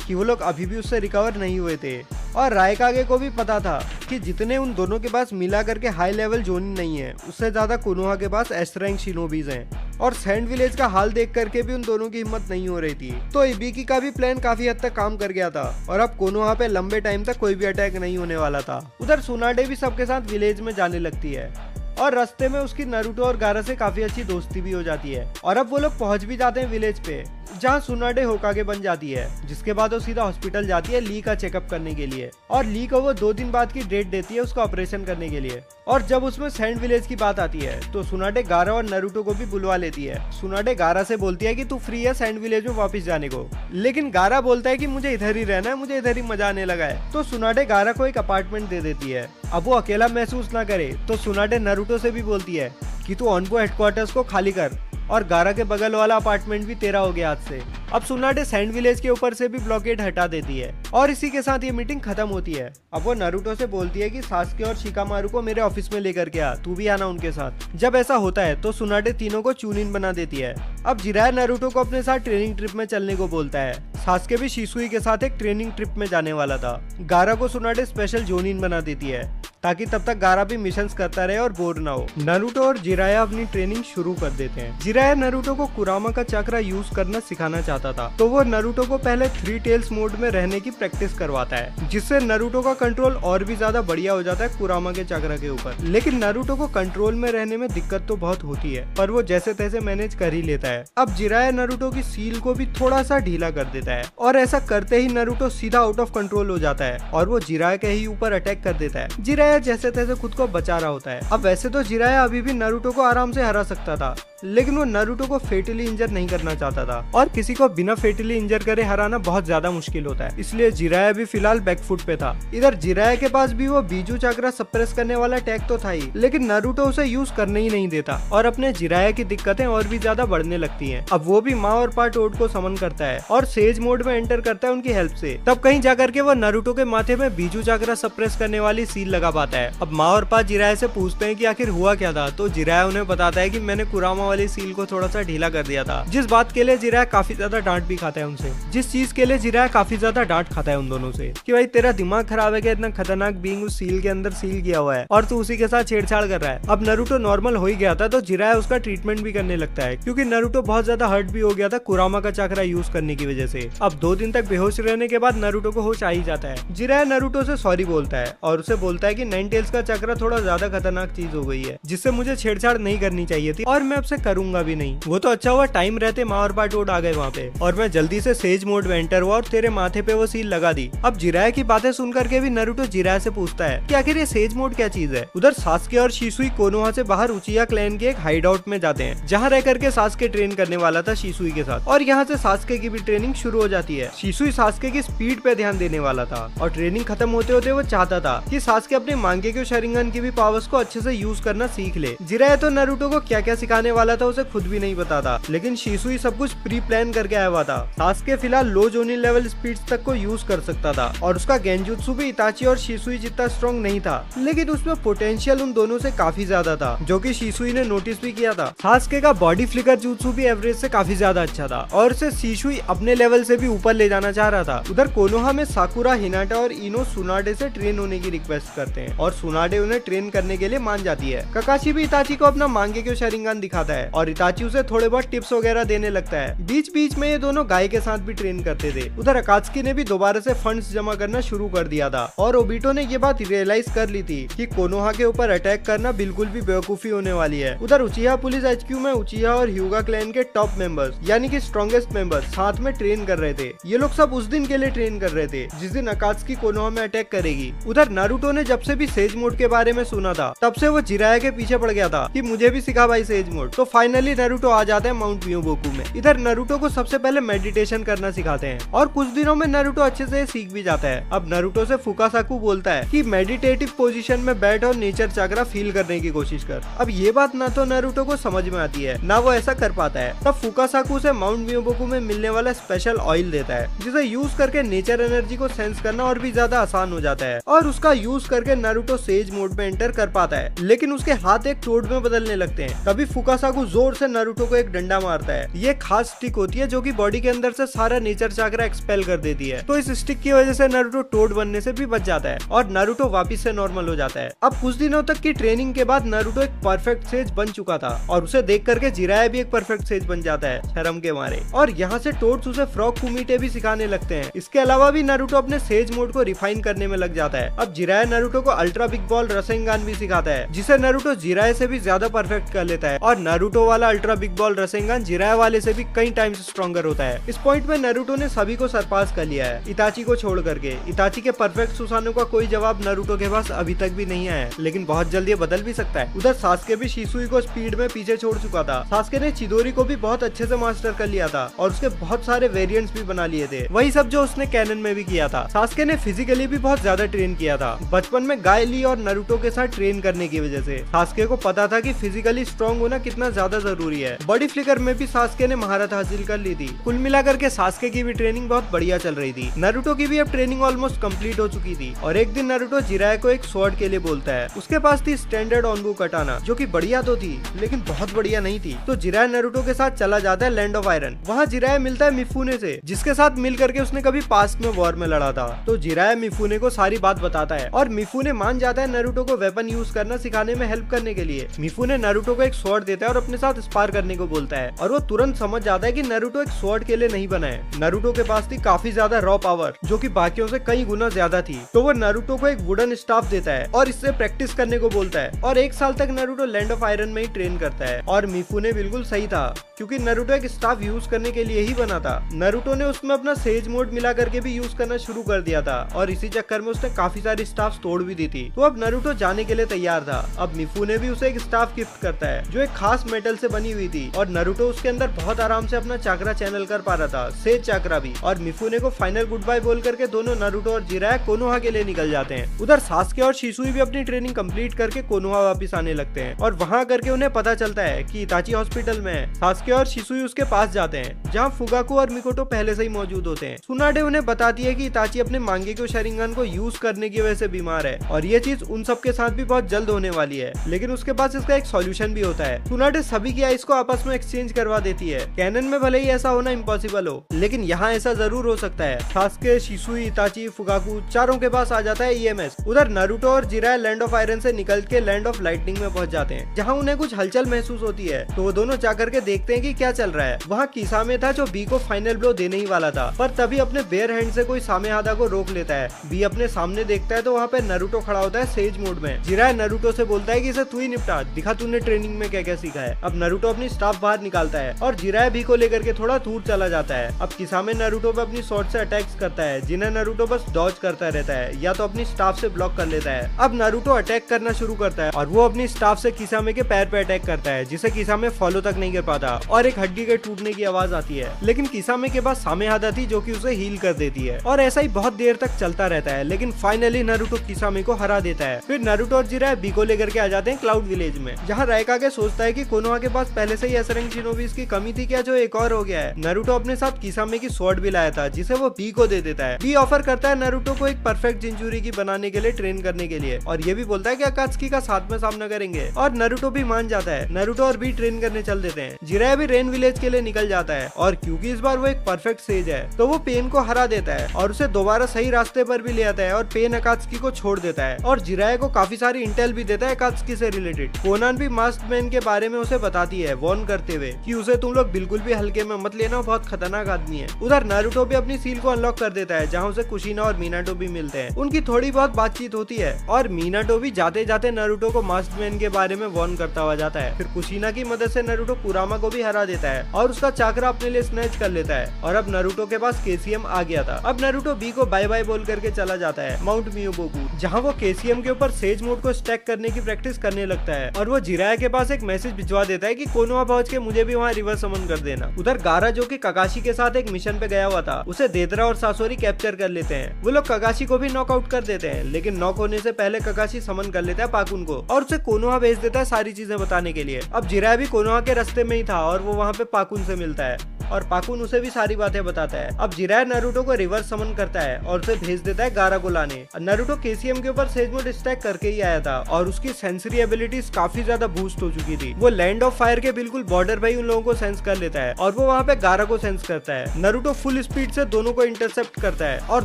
कि वो लोग अभी भी उससे रिकवर नहीं हुए थे, और रायकागे को भी पता था कि जितने उन दोनों के पास मिला करके हाई लेवल जोनी नहीं है, उससे ज्यादा कोनोहा के पास एस रैंक शिनोबीज हैं। और सैंड विलेज का हाल देख करके भी उन दोनों की हिम्मत नहीं हो रही थी। तो इबिकी का भी प्लान काफी हद तक काम कर गया था और अब कोनोहा पे लंबे टाइम तक कोई भी अटैक नहीं होने वाला था। उधर सुनाडे भी सबके साथ विलेज में जाने लगती है और रास्ते में उसकी नारुतो और गारा से काफी अच्छी दोस्ती भी हो जाती है। और अब वो लोग पहुंच भी जाते हैं विलेज पे, जहाँ सुनाडे होकागे बन जाती है, जिसके बाद वो सीधा हॉस्पिटल जाती है ली का चेकअप करने के लिए। और ली को वो 2 दिन बाद की डेट देती है उसका ऑपरेशन करने के लिए। और जब उसमें सैंड विलेज की बात आती है तो सुनाडे गारा और नारुतो को भी बुलवा लेती है। सुनाडे गारा से बोलती है कि तू फ्री है सैंड विलेज में वापस जाने को, लेकिन गारा बोलता है कि मुझे इधर ही रहना है, मुझे इधर ही मजा आने लगा है। तो सुनाडे गारा को एक अपार्टमेंट दे देती है। अब वो अकेला महसूस ना करे तो सुनाडे नारुतो से भी बोलती है कि तू ऑनबो हेडक्वार्टर्स को खाली कर और गारा के बगल वाला अपार्टमेंट भी तेरा हो गया आज से। अब सुनाडे सैंड विलेज के ऊपर से भी ब्लॉकेड हटा देती है और इसी के साथ ये मीटिंग खत्म होती है। अब वो नारुतो से बोलती है कि सास्के और शिकामारू को मेरे ऑफिस में लेकर के आ, तू भी आना उनके साथ। जब ऐसा होता है तो सुनाडे तीनों को चूनिन बना देती है। अब जिराया नारुतो को अपने साथ ट्रेनिंग ट्रिप में चलने को बोलता है। सास्के भी शिसुई के साथ एक ट्रेनिंग ट्रिप में जाने वाला था। गारा को सुनाडे स्पेशल जोनिन बना देती है ताकि तब तक गारा भी मिशंस करता रहे और बोर ना हो। नारुतो और जिराया अपनी ट्रेनिंग शुरू कर देते हैं। जिराया नारुतो को कुरामा का चक्रा यूज करना सिखाना चाहता था, तो वो नारुतो को पहले 3 टेल्स मोड में रहने की प्रैक्टिस करवाता है, जिससे नारुतो का कंट्रोल और भी ज्यादा बढ़िया हो जाता है कुरामा के चक्रा के ऊपर। लेकिन नारुतो को कंट्रोल में रहने में दिक्कत तो बहुत होती है, पर वो जैसे तैसे मैनेज कर ही लेता है। अब जिराया नारुतो की सील को भी थोड़ा सा ढीला कर देता है और ऐसा करते ही नारुतो सीधा आउट ऑफ कंट्रोल हो जाता है और वो जिराया के ही ऊपर अटैक कर देता है। जिराया जैसे तैसे खुद को बचा रहा होता है। अब वैसे तो जिराया अभी भी नारुतो को आराम से हरा सकता था, लेकिन वो नारुतो को फेटली इंजर नहीं करना चाहता था और किसी को बिना फेटली इंजर करे हराना बहुत ज्यादा मुश्किल होता है, इसलिए जिराया भी फिलहाल बैकफुट पे था। इधर जिराया के पास भी वो बीजू चक्रा सप्रेस करने वाला टैग तो था ही, लेकिन नारुतो उसे यूज करने ही नहीं देता और अपने जिराया की दिक्कतें और भी ज्यादा बढ़ने लगती हैं। अब वो भी माँ और पा टोड को समन करता है और सेज मोड में एंटर करता है उनकी हेल्प से। तब कहीं जाकर के वो नारुतो के माथे में बीजू चक्रा सप्रेस करने वाली सील लगा पाता है। अब माँ और पा जिराया से पूछते हैं कि आखिर हुआ क्या था, तो जिराया उन्हें बताता है कि मैंने कुरामा वाली सील को थोड़ा सा ढीला कर दिया था, जिस बात के लिए जिराया काफी ज्यादा डांट भी खाता है उनसे, जिस चीज के लिए जिराया काफी ज्यादा डांट खाता है उन दोनों से कि भाई तेरा दिमाग खराब है क्या, इतना खतरनाक बीइंग उस सील के अंदर सील किया हुआ है और तू उसी के साथ छेड़छाड़ कर रहा है। अब नारुतो नॉर्मल हो ही गया था तो जिराया उसका ट्रीटमेंट भी करने लगता है, क्योंकि नारुतो बहुत ज्यादा हर्ट भी हो गया था कुरामा का चक्रा यूज करने की वजह से। अब 2 दिन तक बेहोश रहने के बाद नारुतो को होश आ ही जाता है। जिराया नारुतो से सॉरी बोलता है और उसे बोलता है कि 9 टेल्स का चक्रा थोड़ा ज्यादा खतरनाक चीज हो गई है, जिससे मुझे छेड़छाड़ नहीं करनी चाहिए थी और मैं अब से इसे करूंगा भी नहीं। वो तो अच्छा हुआ टाइम रहते माँ और बाटोड आ गए वहाँ पे और मैं जल्दी से सेज मोड में एंटर हुआ और तेरे माथे पे वो सील लगा दी। अब जिराया की बातें सुन करके भी नारुतो जिराया से पूछता है कि आखिर ये सेज मोड क्या चीज है। उधर सास्के और शिसुई कोनोहा से बाहर उचिया क्लैन के एक हाइड आउट में जाते हैं जहाँ रह करके सास्के ट्रेन करने वाला था शिसुई के साथ, और यहाँ से सास्के की भी ट्रेनिंग शुरू हो जाती है। शिसुई सास्के की स्पीड पे ध्यान देने वाला था और ट्रेनिंग खत्म होते होते वो चाहता था कि सास्के अपने मांगेक्यो शरिंगन की भी पावर्स को अच्छे से यूज करना सीख ले। जिराया तो नारुतो को क्या क्या सिखाने वाला था उसे खुद भी नहीं पता था, लेकिन शिसुई सब कुछ प्री प्लान करके आया हुआ था। सास्के फिलहाल लो जोनी लेवल स्पीड तक को यूज कर सकता था और उसका गेंजुत्सु भी इताची और शिसुई जितना स्ट्रॉन्ग नहीं था, लेकिन उसमें पोटेंशियल उन दोनों से काफी ज्यादा था, जो कि शिसुई ने नोटिस भी किया था। सास्के का बॉडी फ्लिकर jutsu भी एवरेज से काफी ज्यादा अच्छा था और उसे शिसुई अपने लेवल से भी ऊपर ले जाना चाह रहा था। उधर कोनोहा में साकुरा, हिनाटा और इनो सुनाडे से ट्रेन होने की रिक्वेस्ट करते हैं और सुनाडे उन्हें ट्रेन करने के लिए मान जाती है। ककाशी भी इताची को अपना मांगेक्यो शरिंगन दिखाता है और इताची उसे थोड़े बहुत टिप्स वगैरह देने लगता है। बीच बीच में ये दोनों गाय के साथ भी ट्रेन करते थे। उधर अकात्सुकी ने भी दोबारा से फंड्स जमा करना शुरू कर दिया था और ओबिटो ने ये बात रियलाइज कर ली थी कि कोनोहा के ऊपर अटैक करना बिल्कुल भी बेवकूफी होने वाली है। उधर उचिहा पुलिस HQ में उचिहा और ह्यूगा क्लैन के टॉप मेंबर्स यानी कि स्ट्रॉन्गेस्ट मेंबर्स साथ में ट्रेन कर रहे थे। ये लोग सब उस दिन के लिए ट्रेन कर रहे थे जिस दिन अकात्सुकी कोनोहा में अटैक करेगी। उधर नारुतो ने जब से भी सेज मोड के बारे में सुना था तब से वो जिराया के पीछे पड़ गया था कि मुझे भी सिखा भाई सेज मोड। तो फाइनली नारुतो आ जाता है माउंट मियोबोकू में। इधर नारुतो को सबसे पहले मेडिटेशन करना सिखाते हैं और कुछ दिनों में नारुतो अच्छे से सीख भी जाता है। अब नारुतो से फुकासाकु बोलता है कि मेडिटेटिव पोजीशन में बैठ और नेचर चक्रा फील करने की कोशिश कर। अब ये बात ना तो नारुतो को समझ में आती है ना वो ऐसा कर पाता है। तब फुकासाकु से माउंट मियोबोकू में मिलने वाला स्पेशल ऑयल देता है जिसे यूज करके नेचर एनर्जी को सेंस करना और भी ज्यादा आसान हो जाता है और उसका यूज करके नारुतो सेज मोड में एंटर कर पाता है। लेकिन उसके हाथ एक टोड में बदलने लगते हैं। तभी फुकासाकु जोर से नारुतो को एक डंडा मारता है। ये खास स्टिक होती है जो कि बॉडी के अंदर से सारा नेचर चक्रा एक्सपेल कर देती है। तो इस स्टिक की वजह से नारुतो टोड बनने से भी बच जाता है और नारुतो वापिस से नॉर्मल हो जाता है। अब कुछ दिनों तक की ट्रेनिंग के बाद नारुतो एक परफेक्ट सेज बन चुका था और उसे देख करके जिराया भी एक परफेक्ट सेज बन जाता है शर्म के मारे। और यहाँ से टोड्स उसे फ्रॉग कुमिटे भी सिखाने लगते हैं। इसके अलावा भी नारुतो अपने सेज मोड को रिफाइन करने में लग जाता है। अब जिराया नारुतो को अल्ट्रा बिग बॉल रसेंगान भी सिखाता है जिसे नारुतो जिराया से भी ज्यादा परफेक्ट कर लेता है और नारुतो वाला अल्ट्रा बिग बॉल रसेंगान जिराया वाले से भी कई टाइम्स स्ट्रॉन्गर होता है। इस पॉइंट में नारुतो ने सभी को सरपास कर लिया है इताची को छोड़ करके। इताची के परफेक्ट सुसानो का कोई जवाब नारुतो के पास अभी तक भी नहीं आया, लेकिन बहुत जल्दी ये बदल भी सकता है। उधर सास्के भी शिसुई को स्पीड में पीछे छोड़ चुका था। सास्के ने चिदोरी को भी बहुत अच्छे से मास्टर कर लिया था और उसके बहुत सारे वेरिएंट्स भी बना लिए थे, वही सब जो उसने कैनन में भी किया था। सास्के ने फिजिकली भी बहुत ज्यादा ट्रेन किया था बचपन में गाय ली और नारुतो के साथ ट्रेन करने की वजह से। सास्के को पता था कि फिजिकली स्ट्रॉन्ग होना कितना ज्यादा जरूरी है। बॉडी फ्लिकर में भी सास्के ने महारत हासिल कर ली थी। कुल मिलाकर के सास्के की भी ट्रेनिंग बहुत बढ़िया चल रही थी। नारुतो की भी अब ट्रेनिंग ऑलमोस्ट कंप्लीट हो चुकी थी और एक दिन नारुतो जिराया को एक स्वॉर्ड के लिए बोलता है। उसके पास थी स्टैंडर्ड ऑनबू कटाना जो कि बढ़िया तो थी लेकिन बहुत बढ़िया नहीं थी। तो जिराया नारुतो के साथ चला जाता है लैंड ऑफ आयरन। वहाँ जिराया मिलता है मिफुने से जिसके साथ मिल करके उसने कभी पास्ट में वॉर में लड़ा था। तो जिराया मिफुने को सारी बात बताता है और मिफुने मान जाता है नारुतो को वेपन यूज करना सिखाने में हेल्प करने के लिए। मिफुने नारुतो को एक स्वॉर्ड देता है और अपने साथ स्पार करने को बोलता है और वो तुरंत समझ जाता है कि नारुतो एक स्वॉर्ड के लिए नहीं बना है। नारुतो के पास थी काफी ज्यादा रॉ पावर जो कि बाकियों से कई गुना ज्यादा थी। तो वो नारुतो को एक वुडन स्टाफ देता है और इससे प्रैक्टिस करने को बोलता है और 1 साल तक नारुतो लैंड ऑफ आयरन में ही ट्रेन करता है। और मिफुने बिल्कुल सही था क्योंकि नारुतो एक स्टाफ यूज करने के लिए ही बना था। नारुतो ने उसमें अपना सेज मोड मिला करके भी यूज करना शुरू कर दिया था और इसी चक्कर में उसने काफी सारी स्टाफ तोड़ भी दी थी। तो अब नारुतो जाने के लिए तैयार था। अब मिफुने भी उसे एक स्टाफ गिफ्ट करता है जो एक खास मेटल से बनी हुई थी और नारुतो उसके अंदर बहुत आराम से अपना चक्रा चैनल कर पा रहा था, सेज चक्रा भी। और मिफुने को फाइनल गुड बाय बोल करके दोनों नारुतो और जिराया कोनोहा के लिए निकल जाते हैं। उधर सास्के और शिसुई भी अपनी ट्रेनिंग कंप्लीट करके कोनोहा वापस आने लगते हैं और वहाँ करके उन्हें पता चलता है कि इताची हॉस्पिटल में है। सास्के और शिसुई उसके पास जाते हैं जहाँ फुगाकू और मिकोटो पहले से ही मौजूद होते हैं। सुनाडे उन्हें बताती है कि इताची अपने मांगेक्यो शरिंगन को यूज करने की वजह से बीमार है और ये चीज उन सब के साथ भी बहुत जल्द होने वाली है, लेकिन उसके पास इसका एक सॉल्यूशन भी होता है। सुनाडे सभी की आइस को आपस में एक्सचेंज करवा देती है। कैनन में भले ही ऐसा होना इम्पॉसिबल हो, लेकिन यहाँ ऐसा जरूर हो सकता है। सास्के, शिसुई, इताची, फुगाकू चारों के पास आ जाता है ईएमएस। उधर नारुतो और जिराया लैंड ऑफ आयरन से निकल के लैंड ऑफ लाइटनिंग में पहुंच जाते हैं जहाँ उन्हें कुछ हलचल महसूस होती है। तो वो दोनों जाकर के देखते हैं कि क्या चल रहा है। वहाँ किसामे था जो बी को फाइनल ब्लो देने ही वाला था, पर तभी अपने बेयर हैंड से कोई सामेहादा को रोक लेता है। बी अपने सामने देखता है तो वहाँ पे नारुतो खड़ा होता है सेज मोड में। जिराया नारुतो से बोलता है कि इसे तू ही निपटा, दिखा तूने ट्रेनिंग में क्या क्या सीखा है। है। अब नारुतो अपनी स्टाफ बाहर निकालता है और जिराया को लेकर के थोड़ा दूर चला जाता है। अब किसामे नारुतो पे अपनी स्वॉर्ड से अटैक्स करता है, जिन्हें नारुतो बस डॉज करता रहता है या तो अपनी स्टाफ से ब्लॉक कर लेता है। अब नारुतो अटैक करना शुरू करता है और वो अपनी स्टाफ से किसामे के पैर पे अटैक करता है, जिसे किसामे फॉलो तक नहीं कर पाता और एक हड्डी के टूटने की आवाज आती है। लेकिन किसामे के पास सामे हाथ आती जो कि उसे हील कर देती है और ऐसा ही बहुत देर तक चलता रहता है। लेकिन फाइनली नारुतो किसामे को हरा देता है। फिर नारुतो और जिराया बी को लेकर के आ जाते हैं क्लाउड विलेज में, जहाँ रायकागे सोचता है कि कोनोहा के पास पहले से ही एसरंग शिनोबीज की कमी थी क्या, जो एक और हो गया है। नारुतो अपने साथ किसामे की स्वॉर्ड भी लाया था, जिसे वो बी को दे देता है। बी ऑफर करता है नारुतो को एक परफेक्ट जिंचुरी की बनाने के लिए ट्रेन करने के लिए, और ये भी बोलता है कि अकात्सुकी का साथ में सामना करेंगे, और नारुतो भी मान जाता है। नारुतो और बी ट्रेन करने चल देते हैं। जिराया भी रेन विलेज के लिए निकल जाता है, और क्योंकि इस बार वो एक परफेक्ट सेज है तो वो पेन को हरा देता है और उसे दोबारा सही रास्ते पर भी ले आता है, और पेन अकात्सुकी को छोड़ देता है और जिराया को काफी सारी इंटेल भी देता है अकात्सुकी से रिलेटेड। कोनान भी मास्क मैन के बारे में उसे बताती है, वार्न करते हुए कि उसे तुम लोग बिल्कुल भी हल्के में मत लेना, बहुत खतरनाक आदमी है। उधर नारुतो भी अपनी सील को अनलॉक कर देता है, जहाँ उसे कुशिना और मीनाटो भी मिलते हैं। उनकी थोड़ी बहुत बातचीत होती है और मीनाटो भी जाते जाते नारुतो को मास्क मैन के बारे में वार्न करता हुआ जाता है। फिर कुशिना की मदद से नारुतो कुरामा को भी हरा देता है और उसका चाकरा अपने लिए स्नैच कर लेता है, और अब नारुतो के पास केसीएम आ गया था। अब नारुतो बी को बाय बाय बोल करके चला जाता है माउंट मियोबोकू, जहाँ वो केसीएम के ऊपर सेज मोड को स्टैक करने की प्रैक्टिस करने लगता है, और वो जिराया के पास एक मैसेज भिजवा देता है कि कोनोहा पहुंच के मुझे भी वहाँ रिवर्स समन कर देना। उधर गारा जो कि काकाशी के साथ एक मिशन पे गया हुआ था, उसे देदरा और सासोरी कैप्चर कर लेते हैं। वो लोग काकाशी को भी नॉकआउट कर देते हैं, लेकिन नॉक होने से पहले काकाशी समन कर लेता है पाकुन को और उसे कोनोहा भेज देता है सारी चीजें बताने के लिए। अब जिराया भी कोनोहा के रास्ते में ही था और वो वहाँ पे पाकुन से मिलता है और पाकुन उसे भी सारी बातें बताता है। अब जिराया नारुतो को रिवर्स समन करता है और उसे भेज देता है गारा को लाने। नारुतो केसीएम के ऊपर सेज मोड स्टैक करके ही आया था और उसकी सेंसरी एबिलिटीज काफी ज्यादा बूस्ट हो चुकी थी। वो लैंड ऑफ फायर के बिल्कुल बॉर्डर पे ही उन लोगों को सेंस कर लेता है और वो वहाँ पे गारा को सेंस करता है। नारुतो फुल स्पीड से दोनों को इंटरसेप्ट करता है और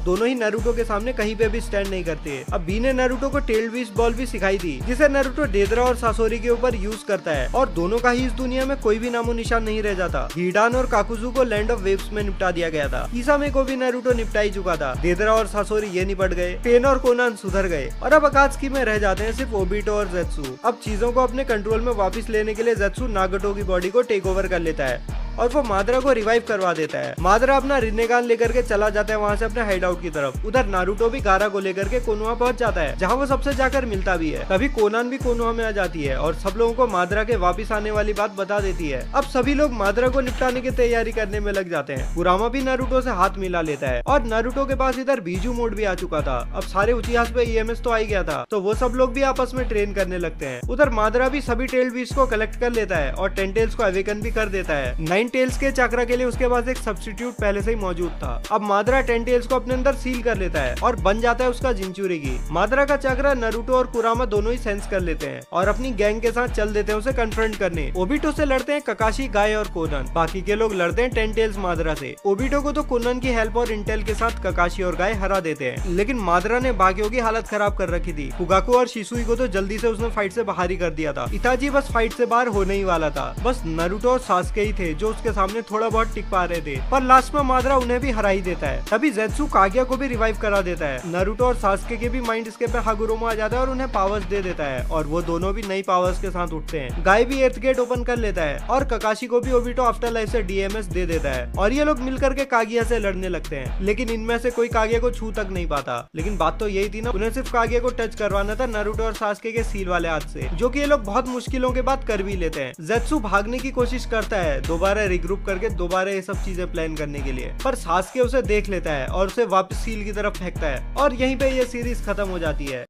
दोनों ही नारुतो के सामने कहीं पे भी स्टैंड नहीं करते। अब बी ने नारुतो को टेल्ड बीस्ट बॉल भी सिखाई थी, जिसे नारुतो देदरा और सासोरी के ऊपर यूज करता है, और दोनों का ही इस दुनिया में कोई भी नामो निशान नहीं रह जाता। हिडान और काकुजू को लैंड ऑफ वेव्स में निपटा दिया गया था। किसामे को भी नारुतो निपटा ही चुका था। देदरा और सासोरी ये निपट गए, पेन और कोनान सुधर गए, और अब अकात्सुकी में रह जाते हैं सिर्फ ओबिटो और ज़ेत्सु। अब चीजों को अपने कंट्रोल में वापस लेने के लिए ज़ेत्सु नागोटो की बॉडी को टेक ओवर कर लेता है और वो मादरा को रिवाइव करवा देता है। मादरा अपना रिनेगान लेकर के चला जाता है वहाँ से अपने हाइड आउट की तरफ। उधर नारुतो भी गारा को लेकर के कोनोहा पहुंच जाता है, जहाँ वो सबसे जाकर मिलता भी है। तभी कोनान भी कोनोहा में आ जाती है और सब लोगों को मादरा के वापिस आने वाली बात बता देती है। अब सभी लोग मादरा को निपटाने की तैयारी करने में लग जाते हैं। कुरामा भी नारुतो से हाथ मिला लेता है और नारुतो के पास इधर बीजू मोड भी आ चुका था। अब सारे उचिहास पे ईएमएस तो आ ही गया था, तो वो सब लोग भी आपस में ट्रेन करने लगते हैं। उधर मादरा भी सभी टेल्ड बीस्ट को कलेक्ट कर लेता है और 10 टेल्स को अवेकन भी कर देता है। 9 टेल्स के चक्रा के लिए उसके पास एक सब्स्टिट्यूट पहले से ही मौजूद था। अब मादरा 10 टेल्स को अपने अंदर सील कर लेता है और बन जाता है उसका जिंचुरिगी। मादरा का चक्रा नारुतो और कुरामा दोनों ही सेंस कर लेते हैं और अपनी गैंग के साथ चल देते हैं उसे कन्फ्रंट करने। ओबिटो से लड़ते हैं ककाशी, गाय और कोनन। बाकी के लोग लड़ते हैं 10 टेल्स मादरा से। ओबिटो को तो कोनन की हेल्प और इंटेल के साथ ककाशी और गाय हरा देते हैं, लेकिन मादरा ने बाकियों की हालत खराब कर रखी थी। फुगाको और शिसुई को तो जल्दी से उसने फाइट से बाहर ही कर दिया था। इताची बस फाइट से बाहर होने ही वाला था। बस नारुतो और सास्के ही थे जो उसके सामने थोड़ा बहुत टिक पा रहे थे, पर लास्ट में मादरा उन्हें भी हरा ही देता है। तभी ज़ेत्सु कागिया को भी रिवाइव करा देता है। नारुतो और सास्के के भी माइंड इसके पे हागुरोमा आ जाता है और उन्हें पावर्स दे देता है और वो दोनों भी नई पावर्स के साथ उठते हैं। गाय भी एर्थ गेट ओपन कर लेता है और ककाशी को भी ओबिटो आफ्टर लाइफ से डीएमएस दे देता है और ये लोग मिलकर के कागिया से लड़ने लगते हैं, लेकिन इनमें से कोई कागिया को छू तक नहीं पाता। लेकिन बात तो यही थी ना, उन्हें सिर्फ कागिया को टच करवाना था नारुतो और सास्के के सील वाले हाथ से, जो कि ये लोग बहुत मुश्किलों के बाद कर भी लेते हैं। ज़ेत्सु भागने की कोशिश करता है दोबारा रिग्रुप करके दोबारा ये सब चीजें प्लान करने के लिए, पर सास्के उसे देख लेता है और उसे वापस सील की तरफ फेंकता है और यहीं पे ये सीरीज खत्म हो जाती है।